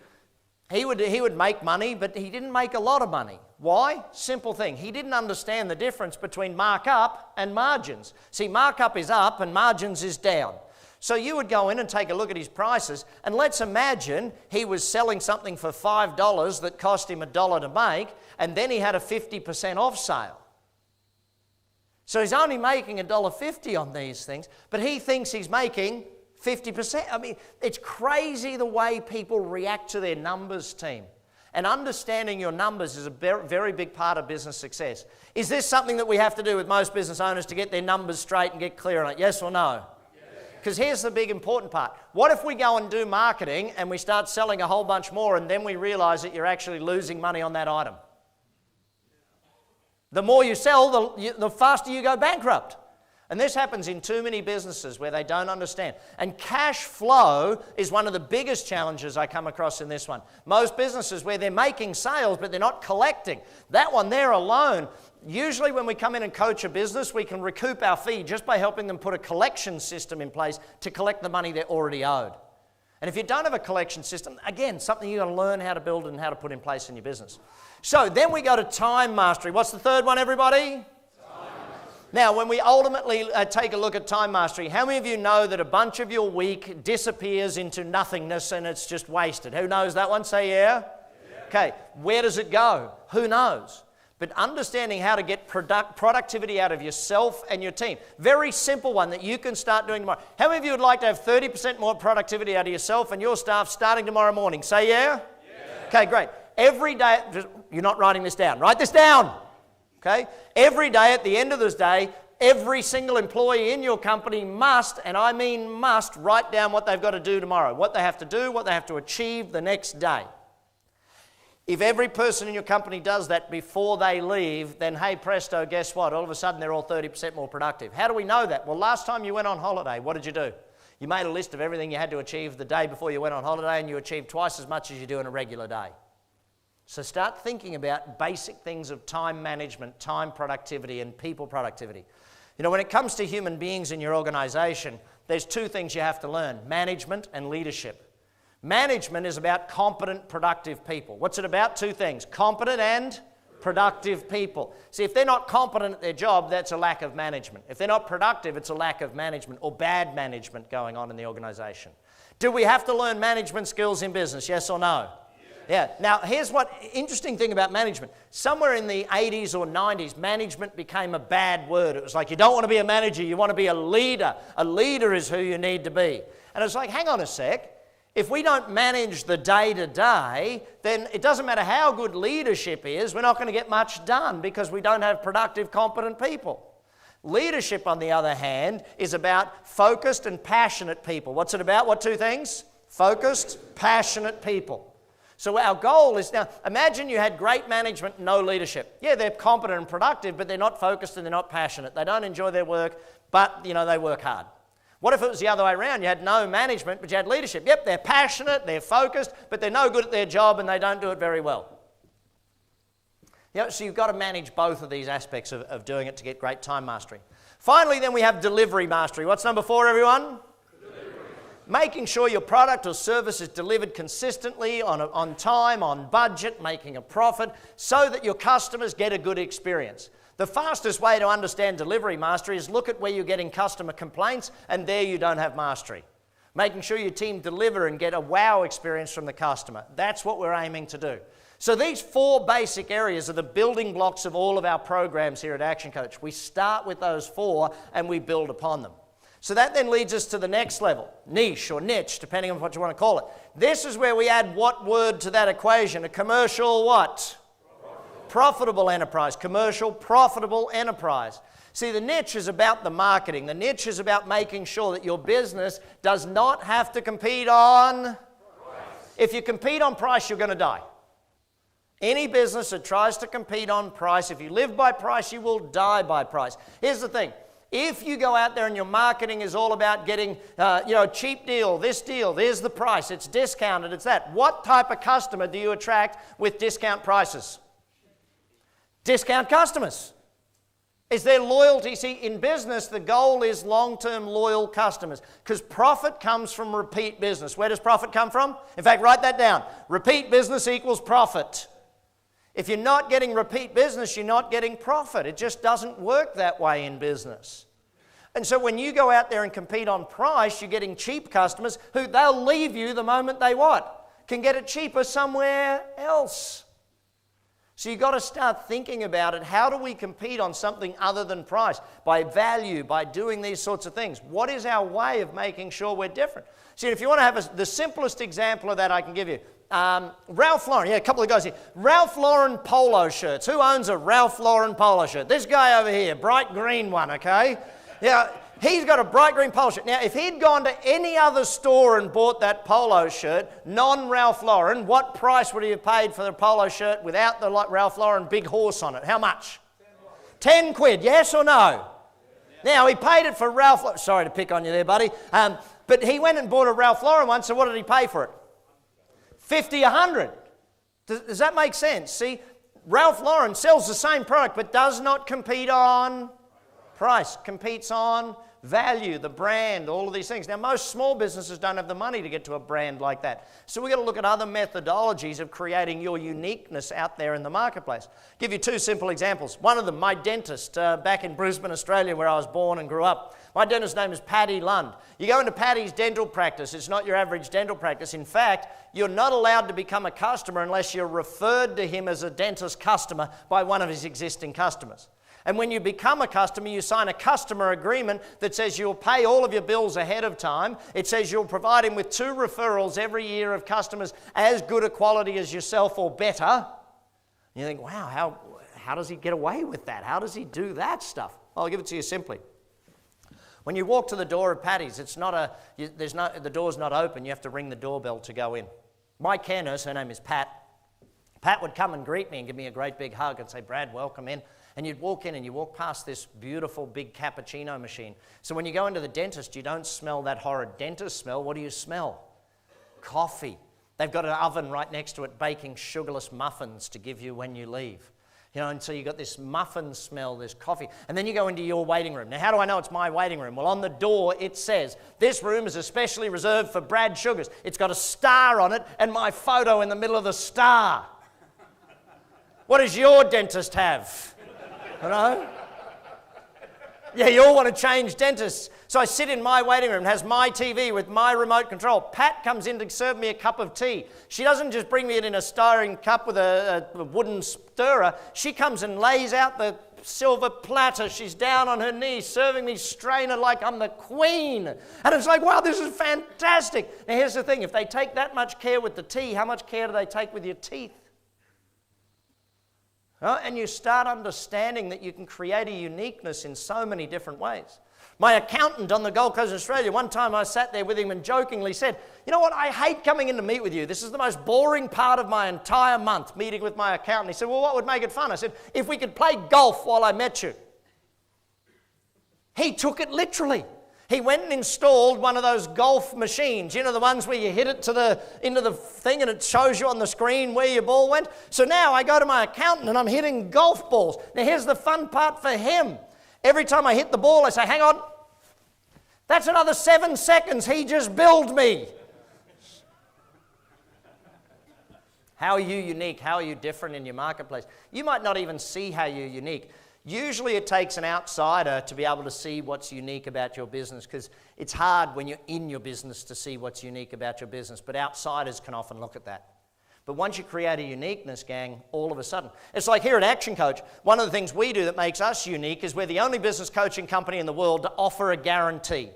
he would make money, but he didn't make a lot of money. Why? Simple thing. He didn't understand the difference between markup and margins. See, markup is up and margins is down. So you would go in and take a look at his prices, and let's imagine he was selling something for $5 that cost him $1 to make, and then he had a 50% off sale. So he's only making $1.50 on these things, but he thinks he's making 50%. I mean, it's crazy the way people react to their numbers, team. And understanding your numbers is a very big part of business success. Is this something that we have to do with most business owners to get their numbers straight and get clear on it? Yes or no? Because here's the big important part. What if we go and do marketing and we start selling a whole bunch more and then we realize that you're actually losing money on that item? The more you sell, the faster you go bankrupt. And this happens in too many businesses where they don't understand. And cash flow is one of the biggest challenges I come across in this one. Most businesses where they're making sales but they're not collecting. That one there alone. Usually when we come in and coach a business, we can recoup our fee just by helping them put a collection system in place to collect the money they're already owed. And if you don't have a collection system, again, something you've got to learn how to build and how to put in place in your business. So then we go to time mastery. What's the third one, everybody? Now, when we ultimately take a look at time mastery, how many of you know that a bunch of your week disappears into nothingness and it's just wasted? Who knows that one? Say yeah. Okay, where does it go? Who knows? But understanding how to get productivity out of yourself and your team. Very simple one that you can start doing tomorrow. How many of you would like to have 30% more productivity out of yourself and your staff starting tomorrow morning? Say yeah? Okay, great. Every day, you're not writing this down. Write this down. Okay? Every day at the end of this day, every single employee in your company must, and I mean must, write down what they've got to do tomorrow, what they have to do, what they have to achieve the next day. If every person in your company does that before they leave, then hey presto, guess what? All of a sudden they're all 30% more productive. How do we know that? Well, last time you went on holiday, what did you do? You made a list of everything you had to achieve the day before you went on holiday, and you achieved twice as much as you do in a regular day. So start thinking about basic things of time management, time productivity, and people productivity. You know, when it comes to human beings in your organization, there's two things you have to learn: management and leadership. Management is about competent, productive people. What's it about? Two things: competent and productive people. See, if they're not competent at their job, that's a lack of management. If they're not productive, it's a lack of management or bad management going on in the organization. Do we have to learn management skills in business? Yes or no? Yeah. Now, here's what interesting thing about management. Somewhere in the 80s or 90s, management became a bad word. It was like, you don't want to be a manager, you want to be a leader. A leader is who you need to be. And it's like, hang on a sec. If we don't manage the day-to-day, then it doesn't matter how good leadership is, we're not going to get much done because we don't have productive, competent people. Leadership, on the other hand, is about focused and passionate people. What's it about? What two things? Focused, passionate people. So our goal is, now imagine you had great management and no leadership. Yeah, they're competent and productive, but they're not focused and they're not passionate. They don't enjoy their work, but they work hard. What if it was the other way around? You had no management, but you had leadership. Yep, they're passionate, they're focused, but they're no good at their job and they don't do it very well. So you've got to manage both of these aspects of doing it to get great time mastery. Finally, then we have delivery mastery. What's number 4, everyone? Making sure your product or service is delivered consistently, on time, on budget, making a profit, so that your customers get a good experience. The fastest way to understand delivery mastery is look at where you're getting customer complaints, and there you don't have mastery. Making sure your team deliver and get a wow experience from the customer. That's what we're aiming to do. So these 4 basic areas are the building blocks of all of our programs here at Action Coach. We start with those 4 and we build upon them. So that then leads us to the next level, niche or niche, depending on what you want to call it. This is where we add what word to that equation? A commercial what? Profitable enterprise. Commercial, profitable enterprise. See, the niche is about the marketing. The niche is about making sure that your business does not have to compete on price. If you compete on price, you're going to die. Any business that tries to compete on price, if you live by price, you will die by price. Here's the thing. If you go out there and your marketing is all about getting, a cheap deal, there's the price, it's discounted, it's that. What type of customer do you attract with discount prices? Discount customers. Is there loyalty? See, in business, the goal is long-term loyal customers because profit comes from repeat business. Where does profit come from? In fact, write that down. Repeat business equals profit. If you're not getting repeat business, you're not getting profit. It just doesn't work that way in business. And so when you go out there and compete on price, you're getting cheap customers who they'll leave you the moment they what? Can get it cheaper somewhere else. So you've got to start thinking about it. How do we compete on something other than price? By value, by doing these sorts of things. What is our way of making sure we're different? See, if you want to have the simplest example of that I can give you, Ralph Lauren, a couple of guys here. Ralph Lauren polo shirts. Who owns a Ralph Lauren polo shirt? This guy over here, bright green one, okay? Yeah, he's got a bright green polo shirt. Now, if he'd gone to any other store and bought that polo shirt, non-Ralph Lauren, what price would he have paid for the polo shirt without the Ralph Lauren big horse on it? How much? 10 quid, yes or no? Now, he paid it for Ralph Lauren. Sorry to pick on you there, buddy. But he went and bought a Ralph Lauren one, so what did he pay for it? 50, 100. Does that make sense? See, Ralph Lauren sells the same product but does not compete on price, competes on value, the brand, all of these things. Now, most small businesses don't have the money to get to a brand like that. So we've got to look at other methodologies of creating your uniqueness out there in the marketplace. I'll give you 2 simple examples. One of them, my dentist back in Brisbane, Australia, where I was born and grew up. My dentist's name is Paddy Lund. You go into Paddy's dental practice, it's not your average dental practice. In fact, you're not allowed to become a customer unless you're referred to him as a dentist customer by one of his existing customers. And when you become a customer, you sign a customer agreement that says you'll pay all of your bills ahead of time. It says you'll provide him with 2 referrals every year of customers as good a quality as yourself or better. And you think, wow, how does he get away with that? How does he do that stuff? I'll give it to you simply. When you walk to the door of Paddy's, the door's not open. You have to ring the doorbell to go in. My care nurse, her name is Pat. Pat would come and greet me and give me a great big hug and say, Brad, welcome in. And you'd walk in and you walk past this beautiful big cappuccino machine. So when you go into the dentist, you don't smell that horrid dentist smell. What do you smell? Coffee. They've got an oven right next to it baking sugarless muffins to give you when you leave. And so you got this muffin smell, this coffee. And then you go into your waiting room. Now, how do I know it's my waiting room? Well, on the door it says, this room is especially reserved for Brad Sugars. It's got a star on it and my photo in the middle of the star. What does your dentist have? You know? Yeah, you all want to change dentists. So I sit in my waiting room, it has my TV with my remote control. Pat comes in to serve me a cup of tea. She doesn't just bring me it in a styrene cup with a wooden stirrer. She comes and lays out the silver platter. She's down on her knees serving me strainer like I'm the queen. And it's like, wow, this is fantastic. Now here's the thing, if they take that much care with the tea, how much care do they take with your teeth? And you start understanding that you can create a uniqueness in so many different ways. My accountant on the Gold Coast, Australia, one time I sat there with him and jokingly said, you know what, I hate coming in to meet with you. This is the most boring part of my entire month, meeting with my accountant. He said, well, what would make it fun? I said, if we could play golf while I met you. He took it literally. He went and installed one of those golf machines, you know, the ones where you hit it into the thing and it shows you on the screen where your ball went. So now I go to my accountant and I'm hitting golf balls. Now here's the fun part for him. Every time I hit the ball, I say, hang on, that's another 7 seconds he just billed me. How are you unique? How are you different in your marketplace? You might not even see how you're unique. Usually it takes an outsider to be able to see what's unique about your business, because it's hard when you're in your business to see what's unique about your business, but outsiders can often look at that. But once you create a uniqueness, gang, all of a sudden, it's like here at Action Coach, one of the things we do that makes us unique is we're the only business coaching company in the world to offer a guarantee.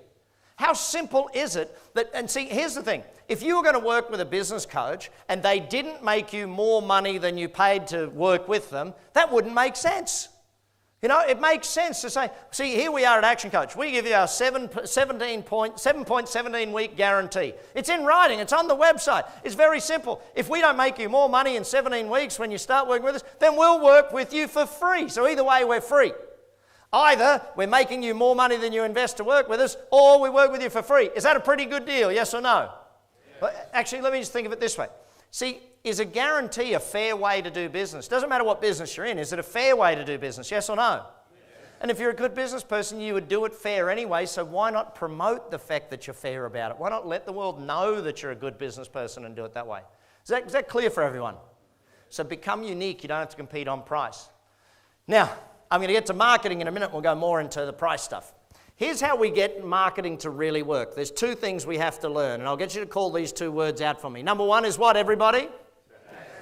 How simple is it that, and see, here's the thing, if you were going to work with a business coach and they didn't make you more money than you paid to work with them, that wouldn't make sense. You know, it makes sense to say, see, here we are at Action Coach. We give you our 7.17 week guarantee. It's in writing. It's on the website. It's very simple. If we don't make you more money in 17 weeks when you start working with us, then we'll work with you for free. So either way, we're free. Either we're making you more money than you invest to work with us, or we work with you for free. Is that a pretty good deal, yes or no? Yeah. Well, actually, let me just think of it this way. See, is a guarantee a fair way to do business? Doesn't matter what business you're in. Is it a fair way to do business? Yes or no? Yeah. And if you're a good business person, you would do it fair anyway, so why not promote the fact that you're fair about it? Why not let the world know that you're a good business person and do it that way? Is that clear for everyone? So become unique. You don't have to compete on price. Now, I'm going to get to marketing in a minute. We'll go more into the price stuff. Here's how we get marketing to really work. There's two things we have to learn, and I'll get you to call these two words out for me. Number one is what, everybody?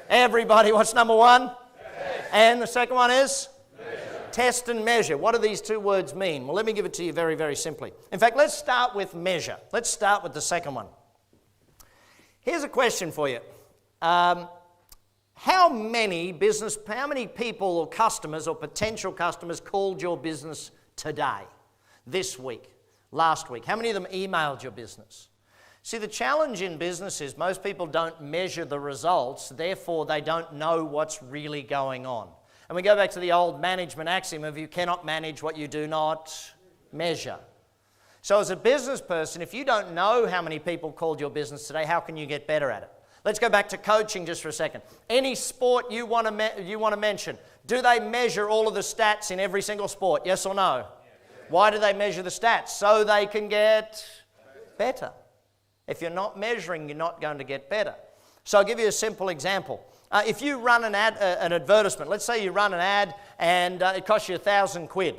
Everybody, what's number one? Test. And the second one is? Measure. Test and measure. What do these two words mean? Well, let me give it to you very, very simply. In fact, let's start with measure. Let's start with the second one. Here's a question for you. How many people or customers or potential customers called your business today, this week, last week? How many of them emailed your business? See, the challenge in business is most people don't measure the results, therefore they don't know what's really going on. And we go back to the old management axiom of you cannot manage what you do not measure. So as a business person, if you don't know how many people called your business today, how can you get better at it? Let's go back to coaching just for a second. Any sport you want to mention, do they measure all of the stats in every single sport? Yes or no? Why do they measure the stats? So they can get better. If you're not measuring, you're not going to get better. So I'll give you a simple example. If you run an advertisement, let's say you run an ad and it costs you £1,000.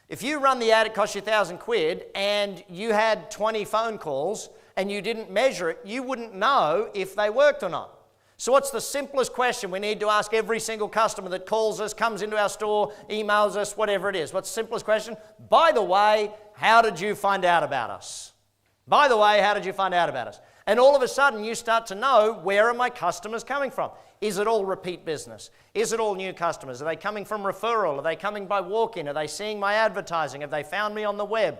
If you run the ad, it costs you £1,000 and you had 20 phone calls and you didn't measure it, you wouldn't know if they worked or not. So what's the simplest question we need to ask every single customer that calls us, comes into our store, emails us, whatever it is? What's the simplest question? By the way, how did you find out about us? By the way, how did you find out about us? And all of a sudden you start to know, where are my customers coming from? Is it all repeat business? Is it all new customers? Are they coming from referral? Are they coming by walk-in? Are they seeing my advertising? Have they found me on the web?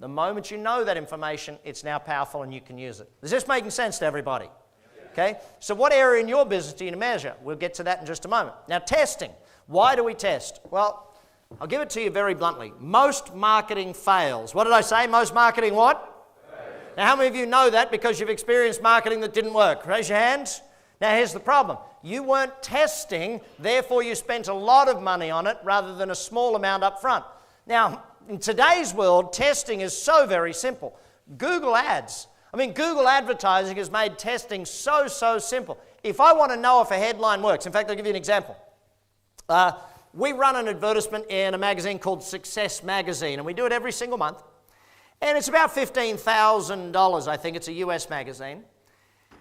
The moment you know that information, it's now powerful and you can use it. Is this making sense to everybody? Okay, so what area in your business do you measure? We'll get to that in just a moment. Now, testing. Why do we test? Well, I'll give it to you very bluntly. Most marketing fails. What did I say? Most marketing what? Now, how many of you know that because you've experienced marketing that didn't work? Raise your hands. Now, here's the problem. You weren't testing, therefore you spent a lot of money on it rather than a small amount up front. Now, in today's world, testing is so very simple. Google Ads. Google advertising has made testing so simple. If I want to know if a headline works, in fact, I'll give you an example. We run an advertisement in a magazine called Success Magazine, and we do it every single month. And it's about $15,000, I think. It's a US magazine,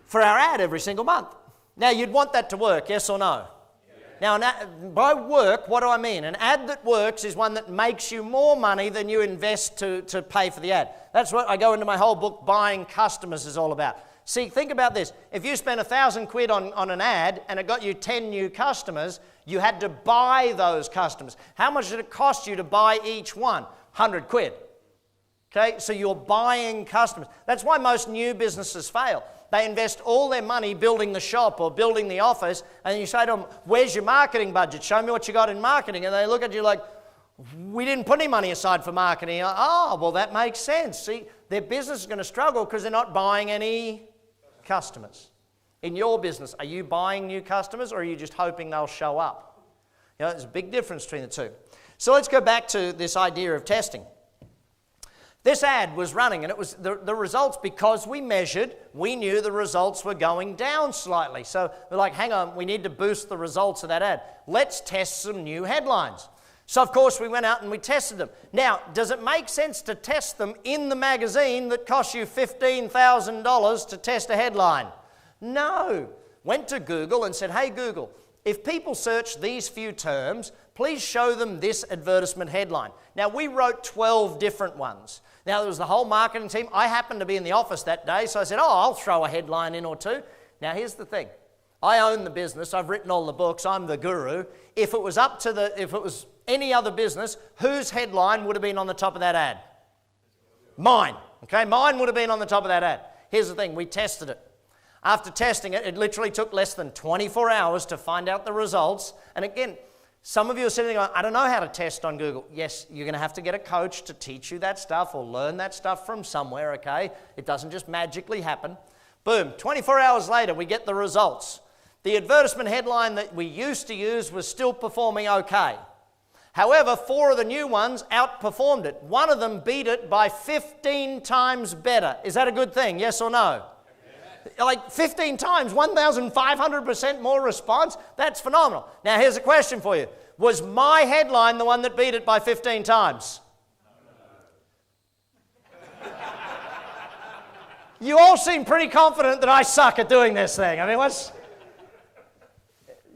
for our ad every single month. Now, you'd want that to work, yes or no? Yeah. Now, by work, what do I mean? An ad that works is one that makes you more money than you invest to pay for the ad. That's what I go into my whole book, Buying Customers, is all about. See, think about this. If you spent £1,000 on an ad and it got you 10 new customers, you had to buy those customers. How much did it cost you to buy each one? £100. Okay, so you're buying customers. That's why most new businesses fail. They invest all their money building the shop or building the office, and you say to them, where's your marketing budget? Show me what you got in marketing. And they look at you like, We didn't put any money aside for marketing. Oh, well, that makes sense. See, their business is going to struggle because they're not buying any customers. In your business, are you buying new customers or are you just hoping they'll show up? You know, there's a big difference between the two. So let's go back to this idea of testing. This ad was running, and it was the results, because we measured, we knew the results were going down slightly. So we're like, hang on, we need to boost the results of that ad. Let's test some new headlines. So, of course, we went out and we tested them. Now, does it make sense to test them in the magazine that costs you $15,000 to test a headline? No. Went to Google and said, hey, Google, if people search these few terms, please show them this advertisement headline. Now, we wrote 12 different ones. Now, there was the whole marketing team. I happened to be in the office that day, so I said, oh, I'll throw a headline in or two. Now, here's the thing. I own the business. I've written all the books. I'm the guru. If it was any other business, whose headline would have been on the top of that ad? Mine. Okay, mine would have been on the top of that ad. Here's the thing. We tested it. After testing it, it literally took less than 24 hours to find out the results. And again, some of you are sitting there going, I don't know how to test on Google. Yes, you're going to have to get a coach to teach you that stuff or learn that stuff from somewhere, okay? It doesn't just magically happen. Boom, 24 hours later, we get the results. The advertisement headline that we used to use was still performing okay. However, 4 of the new ones outperformed it. One of them beat it by 15 times better. Is that a good thing, yes or no? Like 15 times, 1,500% more response. That's phenomenal. Now, here's a question for you. Was my headline the one that beat it by 15 times? You all seem pretty confident that I suck at doing this thing. I mean,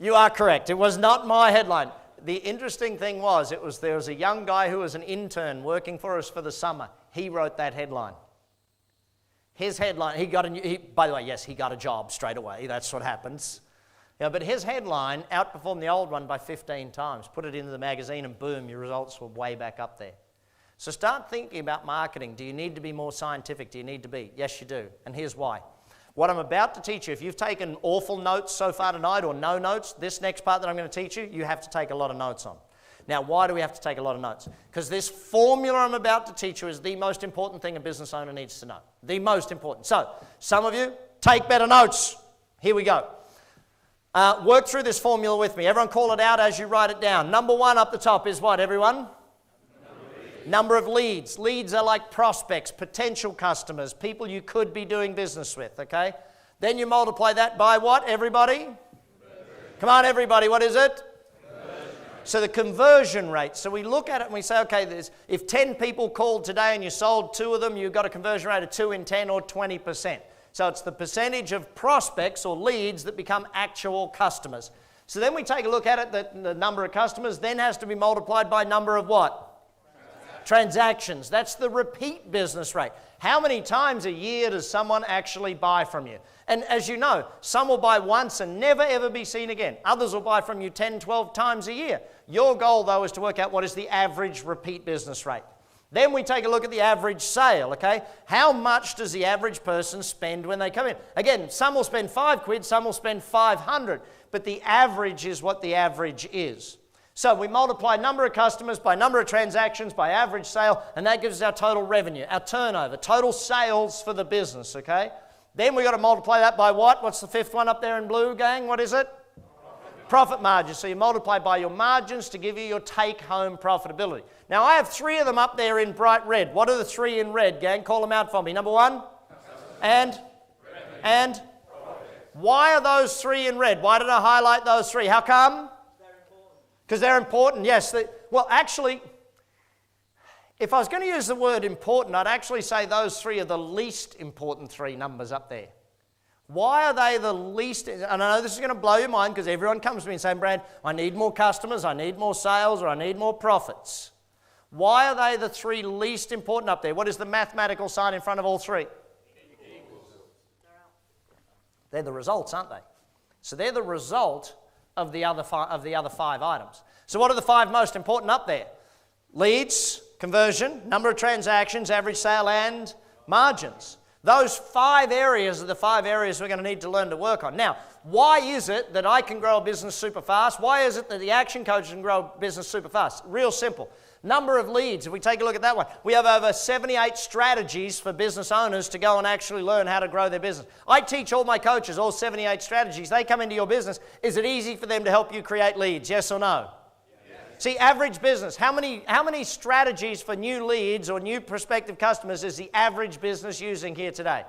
You are correct. It was not my headline. The interesting thing was, there was a young guy who was an intern working for us for the summer. He wrote that headline. His headline, by the way, yes, he got a job straight away. That's what happens. Yeah, but his headline outperformed the old one by 15 times. Put it into the magazine and boom, your results were way back up there. So start thinking about marketing. Do you need to be more scientific? Do you need to be? Yes, you do. And here's why. What I'm about to teach you, if you've taken awful notes so far tonight or no notes, this next part that I'm going to teach you, you have to take a lot of notes on. Now, why do we have to take a lot of notes? Because this formula I'm about to teach you is the most important thing a business owner needs to know. The most important. So, some of you, take better notes. Here we go. Work through this formula with me. Everyone call it out as you write it down. Number 1 up the top is what, everyone? Number of leads. Leads are like prospects, potential customers, people you could be doing business with, okay? Then you multiply that by what, everybody? Come on, everybody, what is it? So the conversion rate. So we look at it and we say, okay, if 10 people called today and you sold 2 of them, you've got a conversion rate of 2 in 10 or 20%. So it's the percentage of prospects or leads that become actual customers. So then we take a look at it, that the number of customers then has to be multiplied by number of what? Transactions. That's the repeat business rate. How many times a year does someone actually buy from you? And as you know, some will buy once and never ever be seen again. Others will buy from you 10, 12 times a year. Your goal, though, is to work out what is the average repeat business rate. Then we take a look at the average sale, okay? How much does the average person spend when they come in? Again, some will spend £5, some will spend 500, but the average is what the average is. So we multiply number of customers by number of transactions by average sale, and that gives us our total revenue, our turnover, total sales for the business, okay? Then we've got to multiply that by what? What's the 5th one up there in blue, gang? What is it? Profit margin. So you multiply by your margins to give you your take-home profitability. Now, I have 3 of them up there in bright red. What are the 3 in red, gang? Call them out for me. Number 1? And? Why are those 3 in red? Why did I highlight those 3? How come? Because they're important, yes. Well, actually, if I was going to use the word important, I'd actually say those 3 are the least important 3 numbers up there. Why are they the least? And I know this is going to blow your mind because everyone comes to me and says, Brad, I need more customers, I need more sales, or I need more profits. Why are they the 3 least important up there? What is the mathematical sign in front of all 3? They're the results, aren't they? So they're the result of the other 5 items. So what are the 5 most important up there? Leads, conversion, number of transactions, average sale, and margins. Those 5 areas are the 5 areas we're going to need to learn to work on. Now, why is it that I can grow a business super fast? Why is it that the action coach can grow a business super fast? Real simple. Number of leads, if we take a look at that one, we have over 78 strategies for business owners to go and actually learn how to grow their business. I teach all my coaches all 78 strategies. They come into your business. Is it easy for them to help you create leads? Yes or no? Yes. See, average business, how many strategies for new leads or new prospective customers is the average business using here today?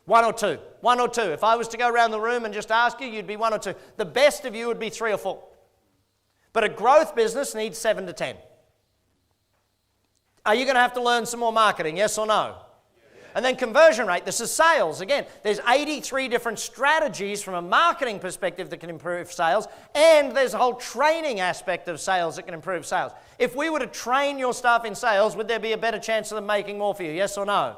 1 or 2. 1 or 2. If I was to go around the room and just ask you, you'd be 1 or 2. The best of you would be 3 or 4. But a growth business needs 7 to 10. Are you going to have to learn some more marketing, yes or no? Yes. And then conversion rate, this is sales. Again, there's 83 different strategies from a marketing perspective that can improve sales, and there's a whole training aspect of sales that can improve sales. If we were to train your staff in sales, would there be a better chance of them making more for you, yes or no?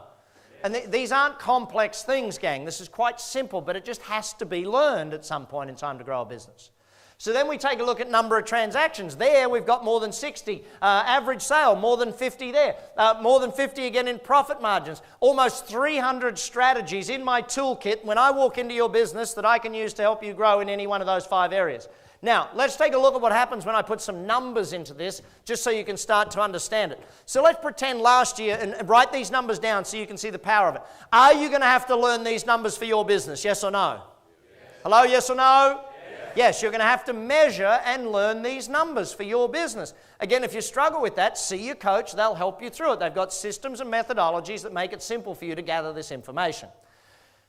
Yes. And these aren't complex things, gang. This is quite simple, but it just has to be learned at some point in time to grow a business. So then we take a look at number of transactions. There we've got more than 60. Average sale, more than 50 there. More than 50 again in profit margins. Almost 300 strategies in my toolkit when I walk into your business that I can use to help you grow in any one of those 5 areas. Now, let's take a look at what happens when I put some numbers into this, just so you can start to understand it. So let's pretend last year, and write these numbers down so you can see the power of it. Are you going to have to learn these numbers for your business, yes or no? Yes. Hello, yes or no? Yes, you're going to have to measure and learn these numbers for your business. Again, if you struggle with that, see your coach. They'll help you through it. They've got systems and methodologies that make it simple for you to gather this information.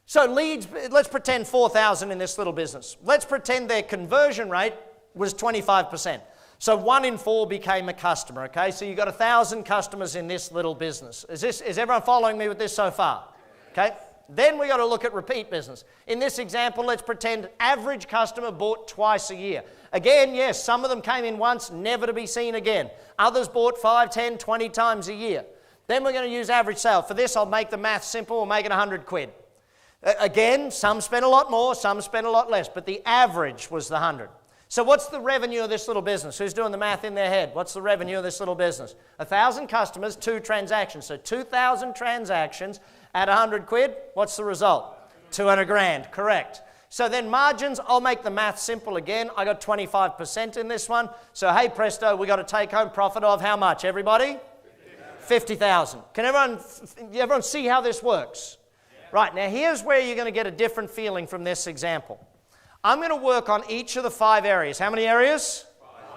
So leads, let's pretend 4,000 in this little business. Let's pretend their conversion rate was 25%. So 1 in 4 became a customer, okay? So you've got 1,000 customers in this little business. Is everyone following me with this so far? Okay. Then we've got to look at repeat business. In this example, let's pretend average customer bought twice a year. Again, yes, some of them came in once, never to be seen again. Others bought 5, 10, 20 times a year. Then we're going to use average sale. For this, I'll make the math simple. We'll make it 100 quid. Again, some spent a lot more, some spent a lot less, but the average was the 100. So what's the revenue of this little business? Who's doing the math in their head? What's the revenue of this little business? 1,000 customers, 2 transactions. So 2,000 transactions at 100 quid. What's the result? 200 grand, correct. So then margins, I'll make the math simple again. I got 25% in this one. So hey presto, we got a take-home profit of how much, everybody? 50,000. Can everyone see how this works? Yeah. Right, now here's where you're going to get a different feeling from this example. I'm going to work on each of the 5 areas. How many areas?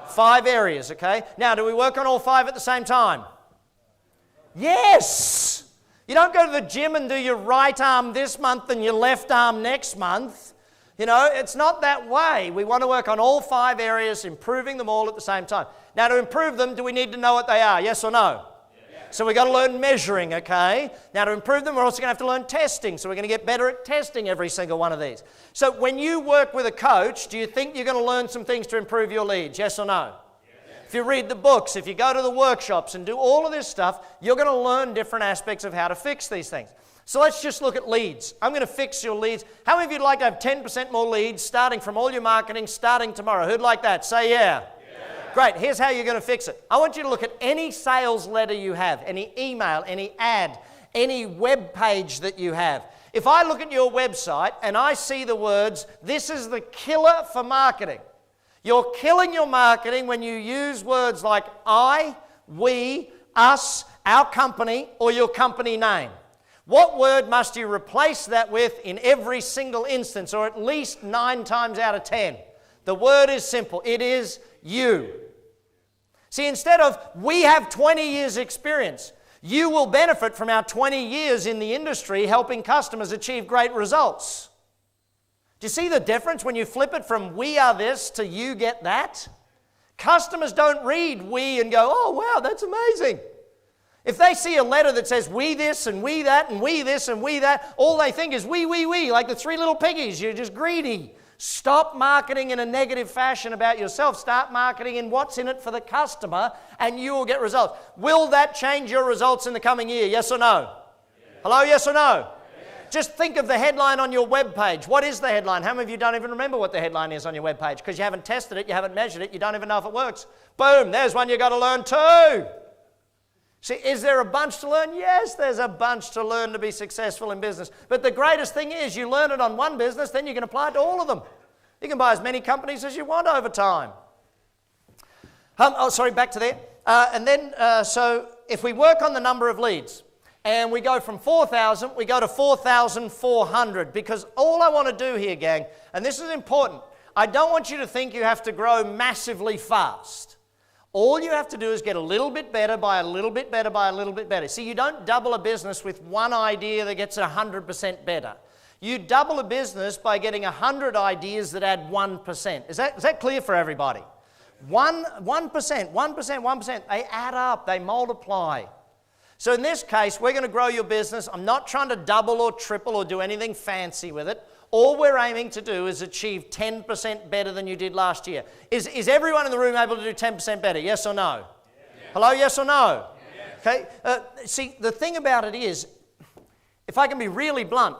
5 areas, okay? Now, do we work on all 5 at the same time? Yes! You don't go to the gym and do your right arm this month and your left arm next month. You know, it's not that way. We want to work on all 5 areas, improving them all at the same time. Now, to improve them, do we need to know what they are? Yes or no? So we've got to learn measuring, okay? Now to improve them, we're also going to have to learn testing. So we're going to get better at testing every single one of these. So when you work with a coach, do you think you're going to learn some things to improve your leads? Yes or no? Yes. If you read the books, if you go to the workshops and do all of this stuff, you're going to learn different aspects of how to fix these things. So let's just look at leads. I'm going to fix your leads. How many of you would like to have 10% more leads starting from all your marketing starting tomorrow? Who'd like that? Say yeah. Great, here's how you're going to fix it. I want you to look at any sales letter you have, any email, any ad, any web page that you have. If I look at your website and I see the words, this is the killer for marketing. You're killing your marketing when you use words like I, we, us, our company, or your company name. What word must you replace that with in every single instance, or at least 9 times out of 10? The word is simple. It is you. See, instead of we have 20 years experience, you will benefit from our 20 years in the industry helping customers achieve great results. Do you see the difference when you flip it from we are this to you get that? Customers don't read we and go, oh wow, that's amazing. If they see a letter that says we this and we that and we this and we that, all they think is we, like the 3 little piggies. You're just greedy. Stop marketing in a negative fashion about yourself. Start marketing in what's in it for the customer and you will get results. Will that change your results in the coming year? Yes or no? Yes. Hello, yes or no? Yes. Just think of the headline on your web page. What is the headline? How many of you don't even remember what the headline is on your web page? Because you haven't tested it, you haven't measured it, you don't even know if it works. Boom, there's one you've got to learn too. See, is there a bunch to learn? Yes, there's a bunch to learn to be successful in business. But the greatest thing is you learn it on one business, then you can apply it to all of them. You can buy as many companies as you want over time. Back to there. So if we work on the number of leads and we go from 4,000, we go to 4,400, because all I want to do here, gang, and this is important, I don't want you to think you have to grow massively fast. All you have to do is get a little bit better by a little bit better by a little bit better. See, you don't double a business with one idea that gets 100% better. You double a business by getting 100 ideas that add 1%. Is that clear for everybody? 1%, they add up, they multiply. So in this case, we're going to grow your business. I'm not trying to double or triple or do anything fancy with it. All we're aiming to do is achieve 10% better than you did last year. Is everyone in the room able to do 10% better? Yes or no? Yeah. Hello, yes or no? Yeah. Okay. See, the thing about it is, if I can be really blunt,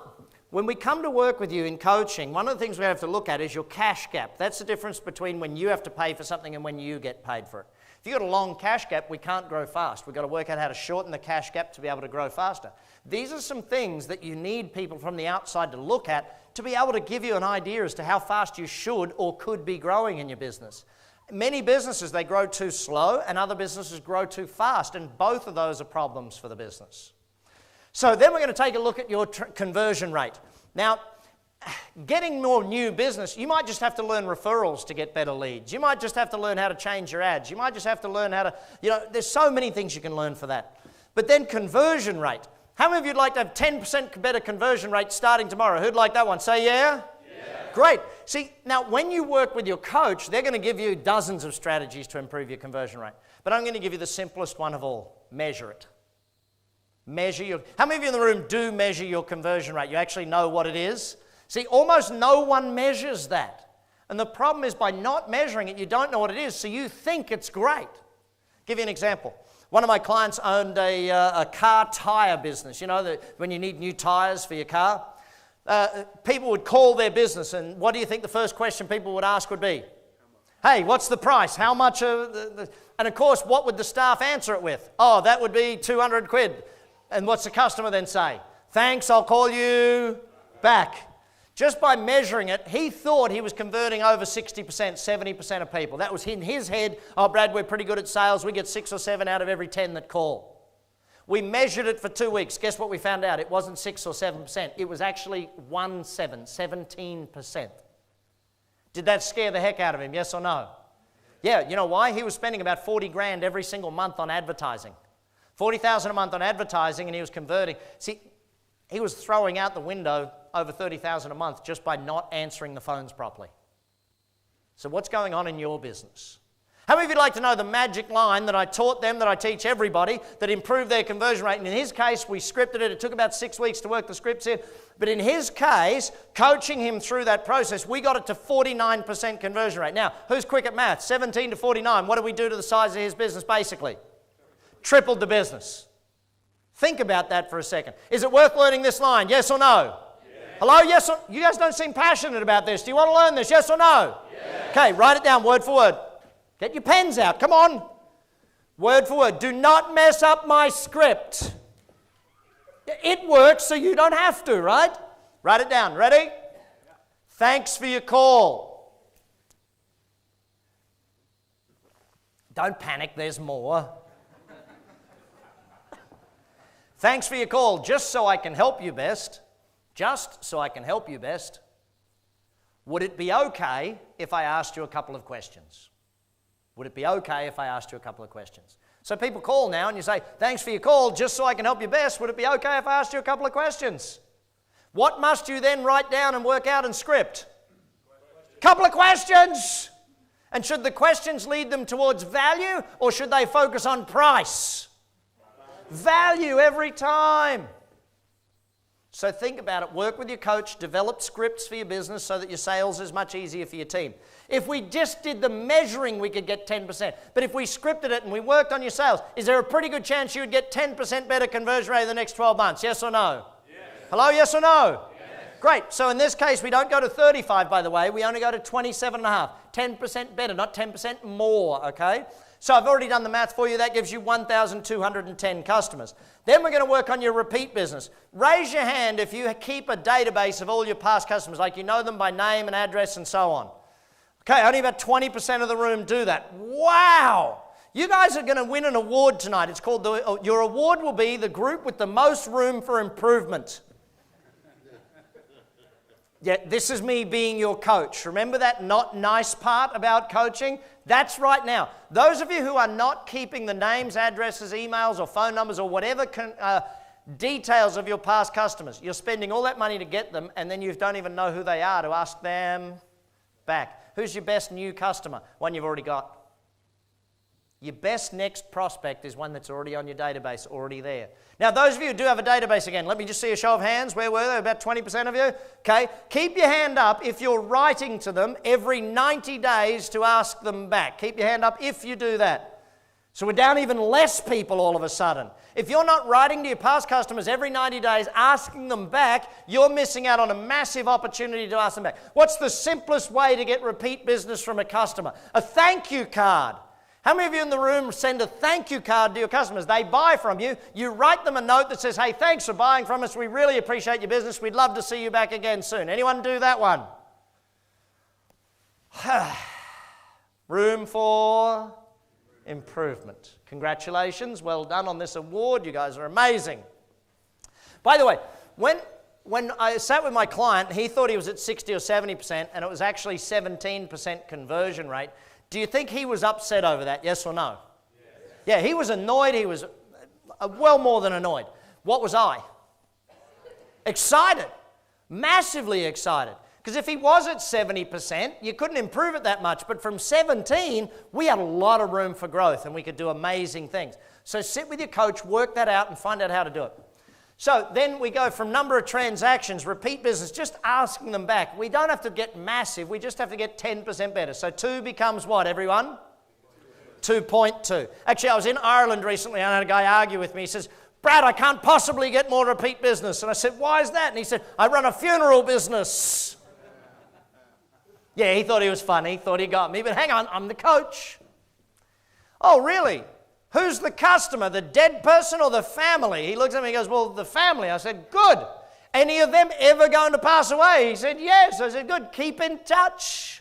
when we come to work with you in coaching, one of the things we have to look at is your cash gap. That's the difference between when you have to pay for something and when you get paid for it. If you've got a long cash gap, we can't grow fast. We've got to work out how to shorten the cash gap to be able to grow faster. These are some things that you need people from the outside to look at to be able to give you an idea as to how fast you should or could be growing in your business. Many businesses, they grow too slow, and other businesses grow too fast, and both of those are problems for the business. So then we're going to take a look at your conversion rate. Now, getting more new business, you might just have to learn referrals to get better leads. You might just have to learn how to change your ads. You might just have to learn how to, there's so many things you can learn for that. But then conversion rate. How many of you would like to have 10% better conversion rate starting tomorrow? Who'd like that one? Say yeah? Yeah. Great. See, now when you work with your coach, they're going to give you dozens of strategies to improve your conversion rate. But I'm going to give you the simplest one of all. Measure it. How many of you in the room do measure your conversion rate? You actually know what it is? See, almost no one measures that. And the problem is by not measuring it, you don't know what it is, so you think it's great. I'll give you an example. One of my clients owned a car tire business. You know, when you need new tires for your car? People would call their business, and what do you think the first question people would ask would be? Hey, what's the price? How much? And of course, what would the staff answer it with? Oh, that would be 200 quid. And what's the customer then say? Thanks, I'll call you back. Just by measuring it, he thought he was converting over 60%, 70% of people. That was in his head. Oh, Brad, we're pretty good at sales. We get 6 or 7 out of every 10 that call. We measured it for 2 weeks. Guess what we found out? It wasn't 6 or 7%. It was actually 17%. Did that scare the heck out of him? Yes or no? Yeah, you know why? He was spending about 40 grand every single month on advertising. 40,000 a month on advertising, and he was converting. See, he was throwing out the window over 30,000 a month just by not answering the phones properly. So what's going on in your business? How many of you would like to know the magic line that I taught them, that I teach everybody, that improved their conversion rate? And in his case, we scripted it. It took about 6 weeks to work the scripts in. But in his case, coaching him through that process, we got it to 49% conversion rate. Now, who's quick at math? 17 to 49. What did we do to the size of his business, basically? Tripled the business. Think about that for a second. Is it worth learning this line? Yes or no? Yes. Hello? Yes or... You guys don't seem passionate about this. Do you want to learn this? Yes or no? Yes. Okay, write it down word for word. Get your pens out. Come on. Word for word. Do not mess up my script. It works so you don't have to, right? Write it down. Ready? Thanks for your call. Don't panic. There's more. Thanks for your call. Just so I can help you best. Just so I can help you best. Would it be okay if I asked you a couple of questions? Would it be okay if I asked you a couple of questions? So people call now and you say, thanks for your call, just so I can help you best. Would it be okay if I asked you a couple of questions? What must you then write down and work out and script? Couple of questions. And should the questions lead them towards value, or should they focus on price? Value every time. So think about it. Work with your coach. Develop scripts for your business so that your sales is much easier for your team. If we just did the measuring, we could get 10%. But if we scripted it and we worked on your sales, is there a pretty good chance you would get 10% better conversion rate in the next 12 months? Yes or no? Yes. Hello, yes or no? Yes. Great. So in this case, we don't go to 35, by the way. We only go to 27.5. 10% better, not 10% more, okay? So I've already done the math for you. That gives you 1,210 customers. Then we're going to work on your repeat business. Raise your hand if you keep a database of all your past customers, like you know them by name and address and so on. Okay, only about 20% of the room do that. Wow! You guys are going to win an award tonight. It's called your award will be the group with the most room for improvement. Yeah, this is me being your coach. Remember that not nice part about coaching? That's right now. Those of you who are not keeping the names, addresses, emails, or phone numbers, or whatever details of your past customers, you're spending all that money to get them, and then you don't even know who they are to ask them back. Who's your best new customer? One you've already got. Your best next prospect is one that's already on your database, already there. Now, those of you who do have a database again, let me just see a show of hands. Where were they? About 20% of you? Okay. Keep your hand up if you're writing to them every 90 days to ask them back. Keep your hand up if you do that. So we're down even less people all of a sudden. If you're not writing to your past customers every 90 days, asking them back, you're missing out on a massive opportunity to ask them back. What's the simplest way to get repeat business from a customer? A thank you card. How many of you in the room send a thank you card to your customers? They buy from you. You write them a note that says, hey, thanks for buying from us. We really appreciate your business. We'd love to see you back again soon. Anyone do that one? Room for improvement. Congratulations. Well done on this award. You guys are amazing. By the way, when I sat with my client, he thought he was at 60 or 70%, and it was actually 17% conversion rate. Do you think he was upset over that, yes or no? Yes. Yeah, he was annoyed. He was well more than annoyed. What was I? Excited. Massively excited. Because if he was at 70%, you couldn't improve it that much. But from 17, we had a lot of room for growth, and we could do amazing things. So sit with your coach, work that out, and find out how to do it. So then we go from number of transactions, repeat business, just asking them back. We don't have to get massive. We just have to get 10% better. So 2 becomes what, everyone? 2.2. Actually, I was in Ireland recently, and I had a guy argue with me. He says, Brad, I can't possibly get more repeat business. And I said, why is that? And he said, I run a funeral business. Yeah, he thought he was funny. He thought he got me. But hang on, I'm the coach. Oh, really? Who's the customer, the dead person or the family? He looks at me and goes, well, the family. I said, good. Any of them ever going to pass away? He said, yes. I said, good. Keep in touch.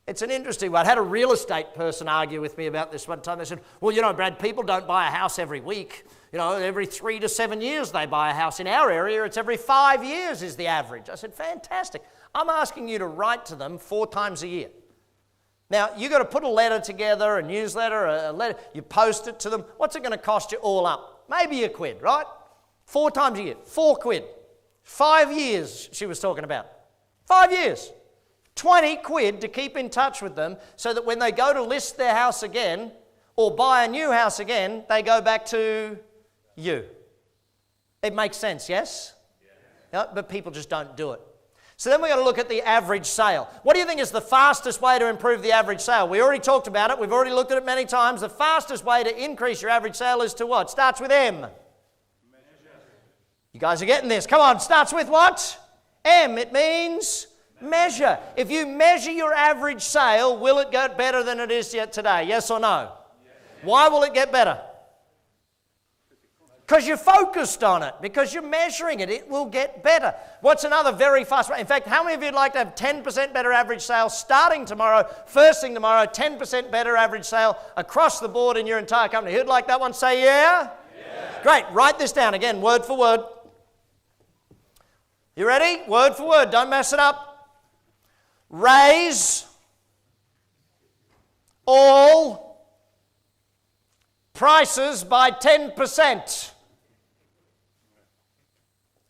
It's an interesting one. I had a real estate person argue with me about this one time. They said, well, you know, Brad, people don't buy a house every week. You know, every 3 to 7 years they buy a house. In our area, it's every 5 years is the average. I said, fantastic. I'm asking you to write to them 4 times a year. Now, you've got to put a letter together, a newsletter, a letter. You post it to them. What's it going to cost you all up? Maybe £1, right? 4 times a year, £4. 5 years, she was talking about. 5 years. 20 quid to keep in touch with them so that when they go to list their house again or buy a new house again, they go back to you. It makes sense, yes? Yeah. But people just don't do it. So then we've got to look at the average sale. What do you think is the fastest way to improve the average sale? We already talked about it. We've already looked at it many times. The fastest way to increase your average sale is to what? Starts with M. Measure. You guys are getting this. Come on, starts with what? M. It means measure. If you measure your average sale, will it get better than it is yet today? Yes or no? Yes. Why will it get better? Because you're focused on it, because you're measuring it, it will get better. What's another very fast way? In fact, how many of you would like to have 10% better average sale starting tomorrow, first thing tomorrow, 10% better average sale across the board in your entire company? Who'd like that one? Say yeah? Yeah. Great. Write this down again, word for word. You ready? Word for word. Don't mess it up. Raise all prices by 10%.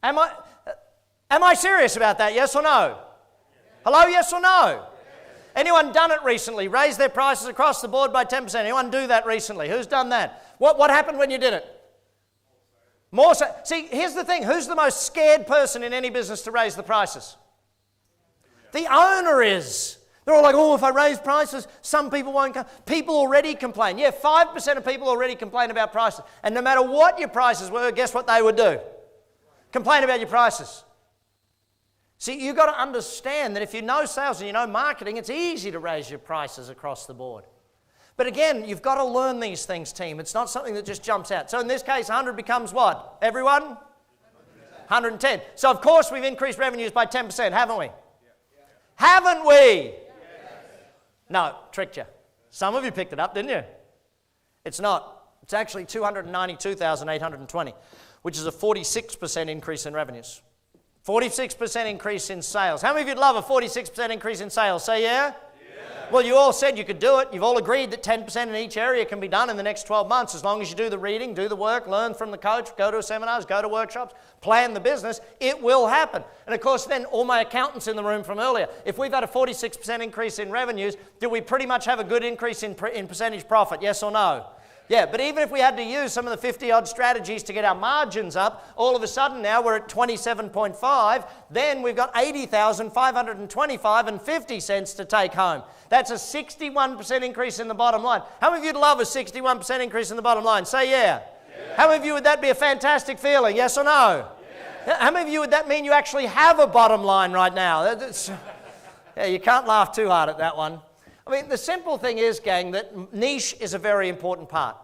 Am I serious about that, yes or no? Hello, yes or no? Anyone done it recently? Raise their prices across the board by 10%. Anyone do that recently? Who's done that? What happened when you did it? More so. See, here's the thing. Who's the most scared person in any business to raise the prices? The owner is. They're all like, oh, if I raise prices, some people won't come. People already complain. Yeah, 5% of people already complain about prices. And no matter what your prices were, guess what they would do? Complain about your prices. See, you've got to understand that if you know sales and you know marketing, it's easy to raise your prices across the board. But again, you've got to learn these things, team. It's not something that just jumps out. So in this case, 100 becomes what? Everyone? 110. So of course we've increased revenues by 10%, haven't we? Haven't we? No, tricked you. Some of you picked it up, didn't you? It's not. It's actually 292,820, which is a 46% increase in revenues. 46% increase in sales. How many of you'd love a 46% increase in sales? Say yeah? Well, you all said you could do it. You've all agreed that 10% in each area can be done in the next 12 months as long as you do the reading, do the work, learn from the coach, go to seminars, go to workshops, plan the business. It will happen. And of course, then all my accountants in the room from earlier, if we've had a 46% increase in revenues, do we pretty much have a good increase in percentage profit? Yes or no? Yeah, but even if we had to use some of the 50-odd strategies to get our margins up, all of a sudden now we're at 27.5, then we've got 80,525 and 50 cents to take home. That's a 61% increase in the bottom line. How many of you'd love a 61% increase in the bottom line? Say yeah. How many of you would that be a fantastic feeling? Yes or no? How many of you would that mean you actually have a bottom line right now? Yeah, you can't laugh too hard at that one. I mean, the simple thing is, gang, that niche is a very important part.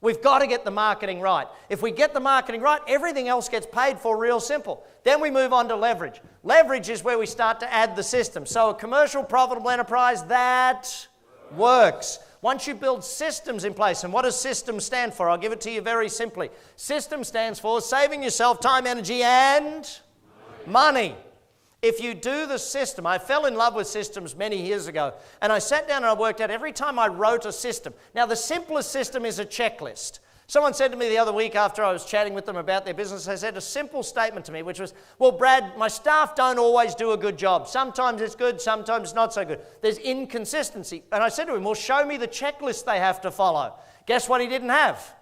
We've got to get the marketing right. If we get the marketing right, everything else gets paid for real simple. Then we move on to leverage. Leverage is where we start to add the system. So a commercial profitable enterprise, that works. Once you build systems in place, and what does systems stand for? I'll give it to you very simply. System stands for saving yourself time, energy, and money. If you do the system, I fell in love with systems many years ago, and I sat down and I worked out every time I wrote a system. Now, the simplest system is a checklist. Someone said to me the other week after I was chatting with them about their business, they said a simple statement to me, which was, well, Brad, my staff don't always do a good job. Sometimes it's good, sometimes it's not so good. There's inconsistency. And I said to him, well, show me the checklist they have to follow. Guess what he didn't have?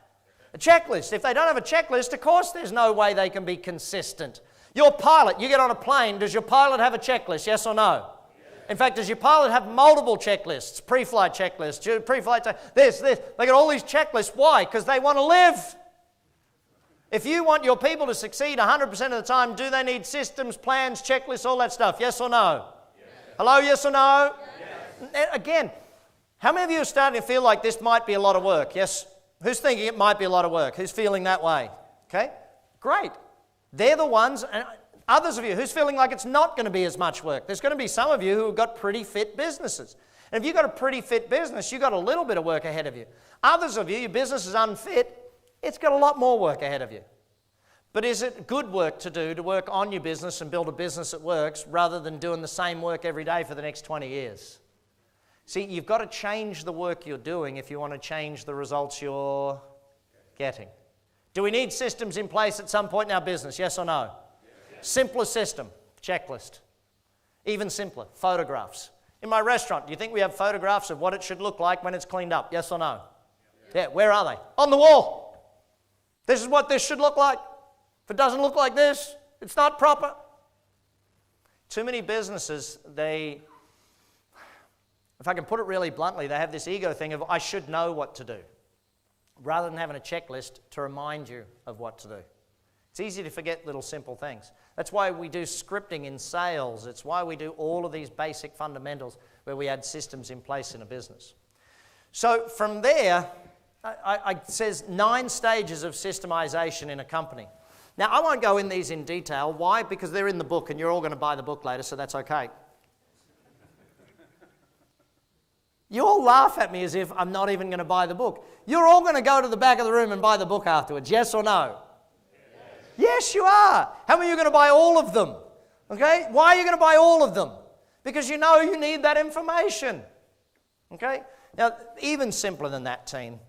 A checklist. If they don't have a checklist, of course there's no way they can be consistent. Your pilot, you get on a plane, does your pilot have a checklist, yes or no? In fact, does your pilot have multiple checklists, pre-flight checklists, pre-flight, this, they got all these checklists. Why? Because they want to live. If you want your people to succeed 100% of the time, do they need systems, plans, checklists, all that stuff, yes or no? Yes. Hello, yes or no? Yes. Again, how many of you are starting to feel like this might be a lot of work? Yes? Who's thinking it might be a lot of work? Who's feeling that way? Okay, great. They're the ones, and others of you, who's feeling like it's not going to be as much work? There's going to be some of you who have got pretty fit businesses. And if you've got a pretty fit business, you've got a little bit of work ahead of you. Others of you, your business is unfit, it's got a lot more work ahead of you. But is it good work to do to work on your business and build a business that works rather than doing the same work every day for the next 20 years? See, you've got to change the work you're doing if you want to change the results you're getting. Do we need systems in place at some point in our business? Yes or no? Yes. Simpler system, checklist. Even simpler, photographs. In my restaurant, do you think we have photographs of what it should look like when it's cleaned up? Yes or no? Yeah, where are they? On the wall. This is what this should look like. If it doesn't look like this, it's not proper. Too many businesses, if I can put it really bluntly, they have this ego thing of, I should know what to do, rather than having a checklist to remind you of what to do. It's easy to forget little simple things. That's why we do scripting in sales. It's why we do all of these basic fundamentals where we add systems in place in a business. So from there, it says 9 stages of systemization in a company. Now, I won't go in these in detail. Why? Because they're in the book, and you're all going to buy the book later, so that's okay. You all laugh at me as if I'm not even going to buy the book. You're all going to go to the back of the room and buy the book afterwards, yes or no? Yes, you are. How many of you are going to buy all of them? Okay? Why are you going to buy all of them? Because you know you need that information. Okay? Now, even simpler than that, team,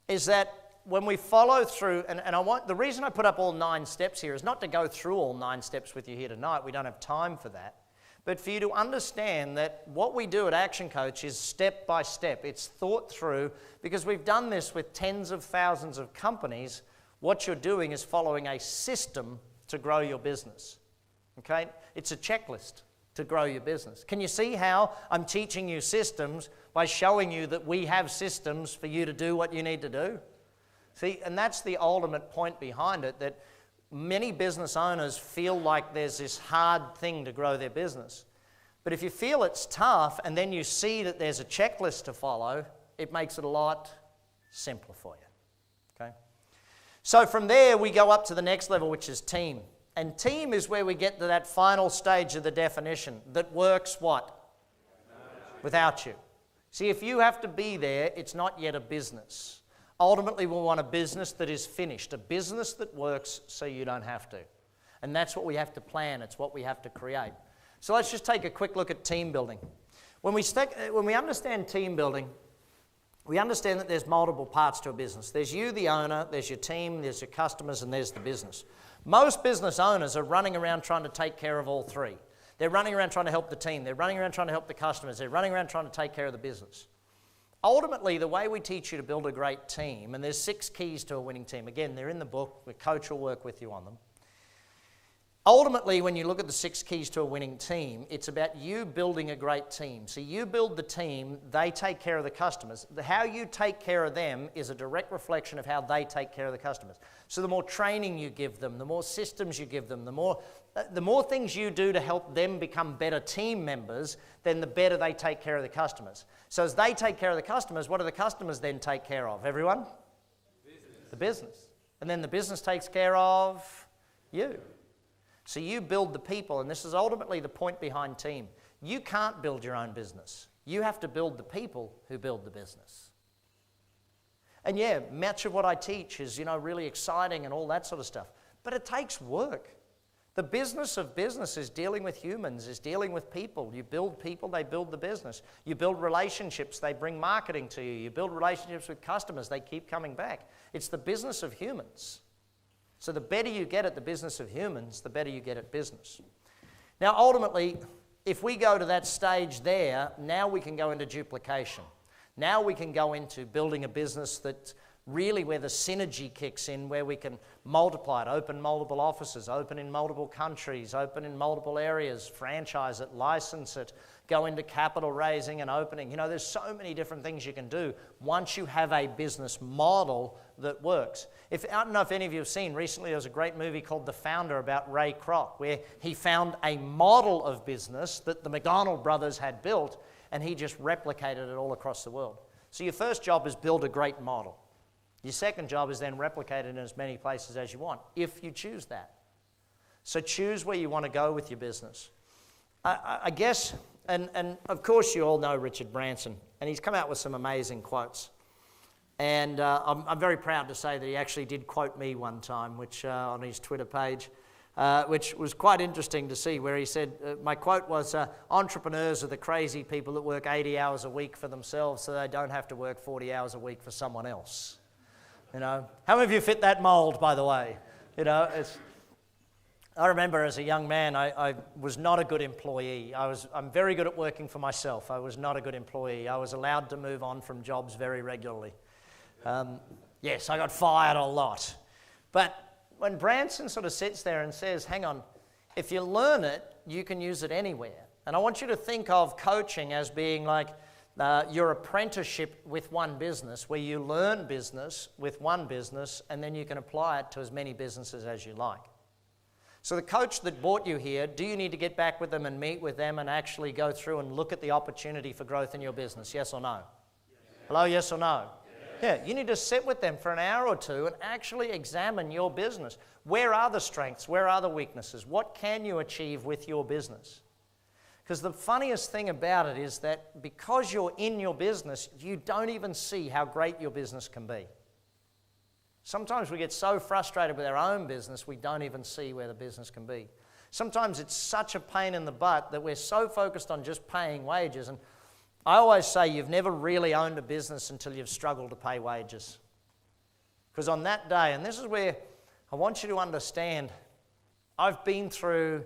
is that when we follow through, and the reason I put up all 9 steps here is not to go through all 9 steps with you here tonight. We don't have time for that. But for you to understand that what we do at Action Coach is step by step. It's thought through, because we've done this with tens of thousands of companies. What you're doing is following a system to grow your business. Okay? It's a checklist to grow your business. Can you see how I'm teaching you systems by showing you that we have systems for you to do what you need to do? See, and that's the ultimate point behind it, that many business owners feel like there's this hard thing to grow their business. But if you feel it's tough and then you see that there's a checklist to follow, it makes it a lot simpler for you. Okay? So from there, we go up to the next level, which is team. And team is where we get to that final stage of the definition that works what? Without you. See, if you have to be there, it's not yet a business. Ultimately, we'll want a business that is finished, a business that works so you don't have to. And that's what we have to plan. It's what we have to create. So let's just take a quick look at team building. When we understand team building, we understand that there's multiple parts to a business. There's you, the owner, there's your team, there's your customers, and there's the business. Most business owners are running around trying to take care of all three. They're running around trying to help the team. They're running around trying to help the customers. They're running around trying to take care of the business. Ultimately, the way we teach you to build a great team, and there's 6 keys to a winning team. Again, they're in the book. The coach will work with you on them. Ultimately, when you look at the 6 keys to a winning team, it's about you building a great team. So you build the team, they take care of the customers. How you take care of them is a direct reflection of how they take care of the customers. So the more training you give them, the more systems you give them, the more things you do to help them become better team members, then the better they take care of the customers. So as they take care of the customers, what do the customers then take care of? Everyone? The business. And then the business takes care of you. So you build the people, and this is ultimately the point behind team. You can't build your own business. You have to build the people who build the business. And yeah, much of what I teach is, really exciting and all that sort of stuff. But it takes work. The business of business is dealing with humans, is dealing with people. You build people, they build the business. You build relationships, they bring marketing to you. You build relationships with customers, they keep coming back. It's the business of humans. So the better you get at the business of humans, the better you get at business. Now, ultimately, if we go to that stage there, now we can go into duplication. Now we can go into building a business that really where the synergy kicks in, where we can multiply it, open multiple offices, open in multiple countries, open in multiple areas, franchise it, license it, go into capital raising and opening. There's so many different things you can do once you have a business model that works. I don't know if any of you have seen, recently there was a great movie called The Founder about Ray Kroc, where he found a model of business that the McDonald brothers had built, and he just replicated it all across the world. So your first job is build a great model. Your second job is then replicate it in as many places as you want, if you choose that. So choose where you want to go with your business. I guess, and of course you all know Richard Branson, and he's come out with some amazing quotes. And I'm very proud to say that he actually did quote me one time, which on his Twitter page, which was quite interesting to see, where he said, my quote was, entrepreneurs are the crazy people that work 80 hours a week for themselves so they don't have to work 40 hours a week for someone else. How many of you fit that mold, by the way? I remember as a young man, I was not a good employee. I'm very good at working for myself. I was not a good employee. I was allowed to move on from jobs very regularly. Yes, I got fired a lot. But when Branson sort of sits there and says, hang on, if you learn it, you can use it anywhere. And I want you to think of coaching as being like your apprenticeship with one business, where you learn business with one business and then you can apply it to as many businesses as you like. So the coach that brought you here, do you need to get back with them and meet with them and actually go through and look at the opportunity for growth in your business? Yes or no? Yes. Hello, yes or no? Yes. Yeah, you need to sit with them for an hour or two and actually examine your business. Where are the strengths? Where are the weaknesses? What can you achieve with your business? Because the funniest thing about it is that because you're in your business, you don't even see how great your business can be. Sometimes we get so frustrated with our own business, we don't even see where the business can be. Sometimes it's such a pain in the butt that we're so focused on just paying wages. And I always say you've never really owned a business until you've struggled to pay wages. Because on that day, and this is where I want you to understand, I've been through...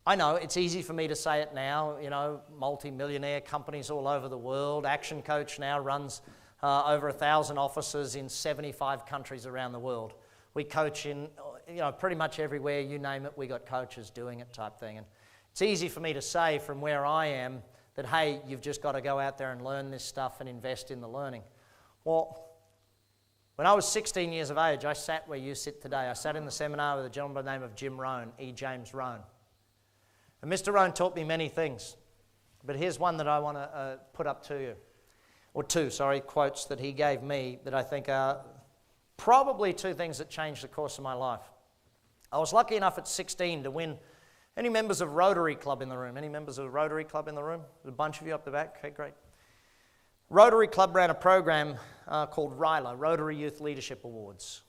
I know it's easy for me to say it now, multi-millionaire companies all over the world. Action Coach now runs over 1,000 offices in 75 countries around the world. We coach in, pretty much everywhere, you name it, we got coaches doing it type thing. And it's easy for me to say from where I am that, hey, you've just got to go out there and learn this stuff and invest in the learning. Well, When I was 16 years of age, I sat where you sit today. I sat in the seminar with a gentleman by the name of Jim Rohn, E. James Rohn. And Mr. Rohn taught me many things, but here's one that I want to put up to you. Or two, quotes that he gave me that I think are probably two things that changed the course of my life. I was lucky enough at 16 to win. Any members of Rotary Club in the room? Any members of Rotary Club in the room? There's a bunch of you up the back. Okay, great. Rotary Club ran a program called RYLA, Rotary Youth Leadership Awards.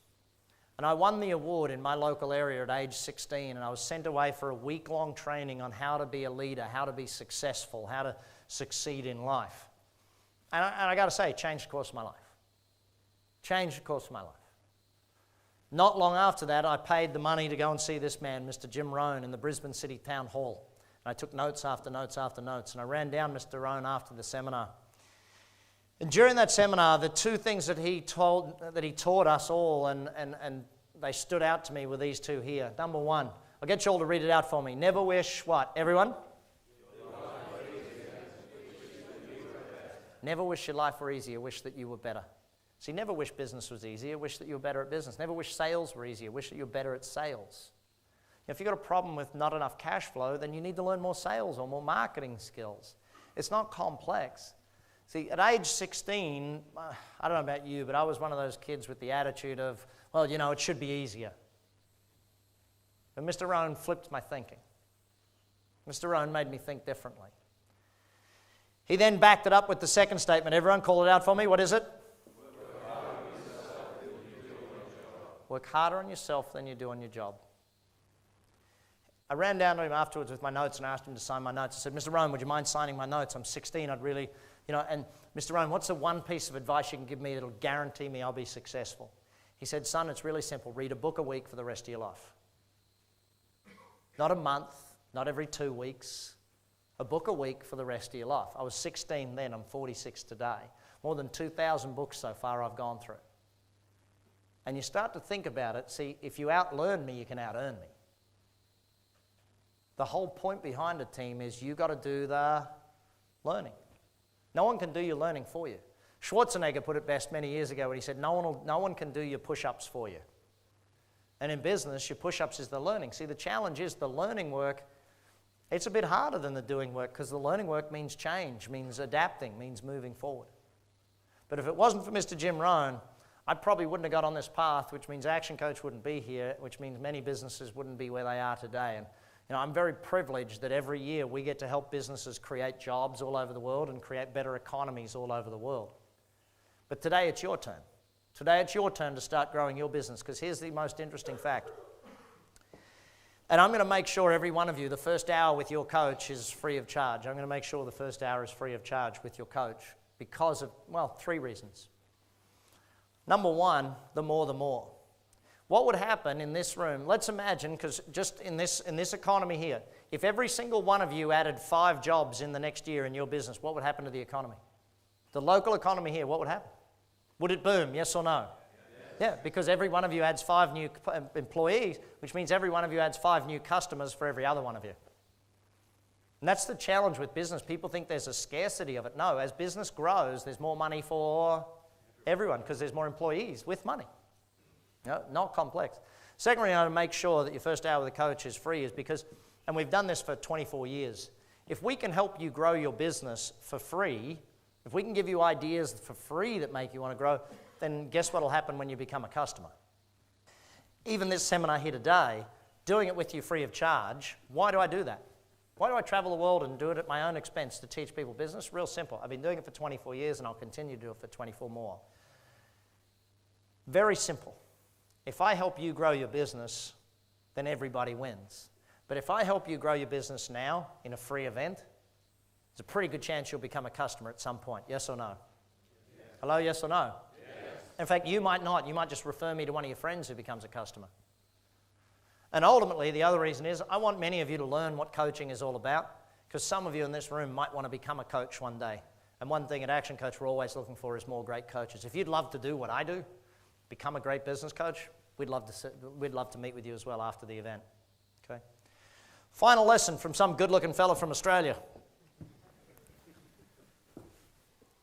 And I won the award in my local area at age 16, and I was sent away for a week-long training on how to be a leader, how to be successful, how to succeed in life. And I got to say, it changed the course of my life. Changed the course of my life. Not long after that, I paid the money to go and see this man, Mr. Jim Rohn, in the Brisbane City Town Hall. And I took notes after notes after notes, and I ran down Mr. Rohn after the seminar. And during that seminar, the two things that he taught us all, and they stood out to me, were these two here. Number one, I'll get you all to read it out for me. Never wish what? Everyone? Never wish your life were easier, wish that you were better. See, never wish business was easier, wish that you were better at business. Never wish sales were easier, wish that you were better at sales. If you've got a problem with not enough cash flow, then you need to learn more sales or more marketing skills. It's not complex. See, at age 16, I don't know about you, but I was one of those kids with the attitude of, well, you know, it should be easier. But Mr. Rohn flipped my thinking. Mr. Rohn made me think differently. He then backed it up with the second statement. Everyone call it out for me. What is it? Work harder on yourself than you do on your job. I ran down to him afterwards with my notes and asked him to sign my notes. I said, Mr. Rohn, would you mind signing my notes? I'm 16, I'd really, and Mr. Rohn, what's the one piece of advice you can give me that'll guarantee me I'll be successful? He said, son, it's really simple. Read a book a week for the rest of your life. Not a month, not every 2 weeks. A book a week for the rest of your life. I was 16 then, I'm 46 today. More than 2,000 books so far I've gone through. And you start to think about it, see, if you outlearn me, you can out-earn me. The whole point behind a team is you got to do the learning. No one can do your learning for you. Schwarzenegger put it best many years ago when he said, no one can do your push-ups for you. And in business, your push-ups is the learning. See, the challenge is the learning work, it's a bit harder than the doing work because the learning work means change, means adapting, means moving forward. But if it wasn't for Mr. Jim Rohn, I probably wouldn't have got on this path, which means Action Coach wouldn't be here, which means many businesses wouldn't be where they are today. And I'm very privileged that every year we get to help businesses create jobs all over the world and create better economies all over the world. But today it's your turn. Today it's your turn to start growing your business, because here's the most interesting fact. And I'm going to make sure every one of you, the first hour with your coach is free of charge. I'm going to make sure the first hour is free of charge with your coach because of, three reasons. Number one, the more. What would happen in this room, let's imagine, because just in this economy here, if every single one of you added 5 jobs in the next year in your business, what would happen to the economy? The local economy here, what would happen? Would it boom, yes or no? Yeah, because every one of you adds 5 new employees, which means every one of you adds 5 new customers for every other one of you. And that's the challenge with business. People think there's a scarcity of it. No, as business grows, there's more money for everyone because there's more employees with money. No, not complex. Secondly, to make sure that your first hour with the coach is free is because, and we've done this for 24 years, if we can help you grow your business for free, if we can give you ideas for free that make you want to grow, then guess what will happen when you become a customer? Even this seminar here today, doing it with you free of charge, why do I do that? Why do I travel the world and do it at my own expense to teach people business? Real simple. I've been doing it for 24 years and I'll continue to do it for 24 more. Very simple. If I help you grow your business, then everybody wins. But if I help you grow your business now in a free event, there's a pretty good chance you'll become a customer at some point. Yes or no? Yes. Hello, yes or no? Yes. In fact, you might not. You might just refer me to one of your friends who becomes a customer. And ultimately, the other reason is I want many of you to learn what coaching is all about, because some of you in this room might want to become a coach one day. And one thing at Action Coach we're always looking for is more great coaches. If you'd love to do what I do, become a great business coach, we'd love to meet with you as well after the event. Okay. Final lesson from some good-looking fella from Australia.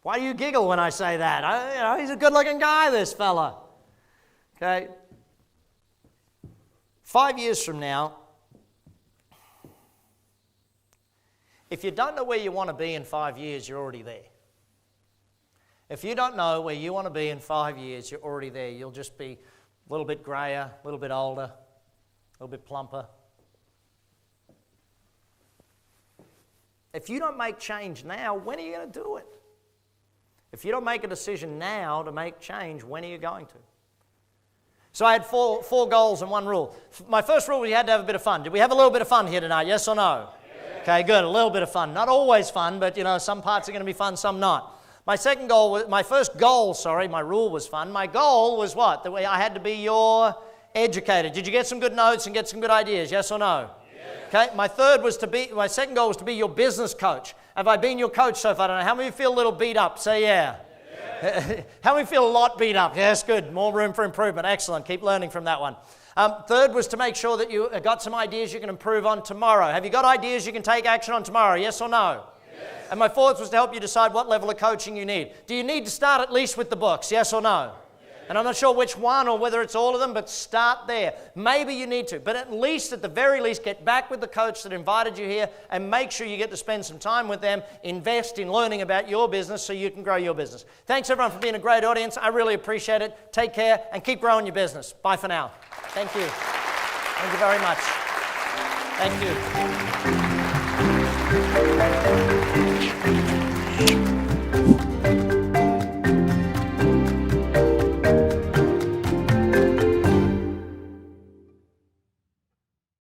Why do you giggle when I say that? He's a good-looking guy, this fella. Okay? 5 years from now, if you don't know where you want to be in 5 years, you're already there. If you don't know where you want to be in 5 years, you're already there. You'll just be a little bit grayer, a little bit older, a little bit plumper. If you don't make change now, when are you going to do it? If you don't make a decision now to make change, when are you going to? So I had four goals and one rule. My first rule was you had to have a bit of fun. Did we have a little bit of fun here tonight, yes or no? Yeah. Okay, good, a little bit of fun. Not always fun, but some parts are going to be fun, some not. My rule was fun. My goal was what? The way I had to be your educator. Did you get some good notes and get some good ideas, yes or no? Okay, my second goal was to be your business coach. Have I been your coach so far? I don't know. How many of you feel a little beat up? Say yeah. How many feel a lot beat up? Yes, good. More room for improvement. Excellent. Keep learning from that one. Third was to make sure that you got some ideas you can improve on tomorrow. Have you got ideas you can take action on tomorrow? Yes or no? Yes. And my fourth was to help you decide what level of coaching you need. Do you need to start at least with the books? Yes or no? And I'm not sure which one or whether it's all of them, but start there. Maybe you need to, but at the very least, get back with the coach that invited you here and make sure you get to spend some time with them, invest in learning about your business so you can grow your business. Thanks everyone for being a great audience. I really appreciate it. Take care and keep growing your business. Bye for now. Thank you. Thank you very much. Thank you.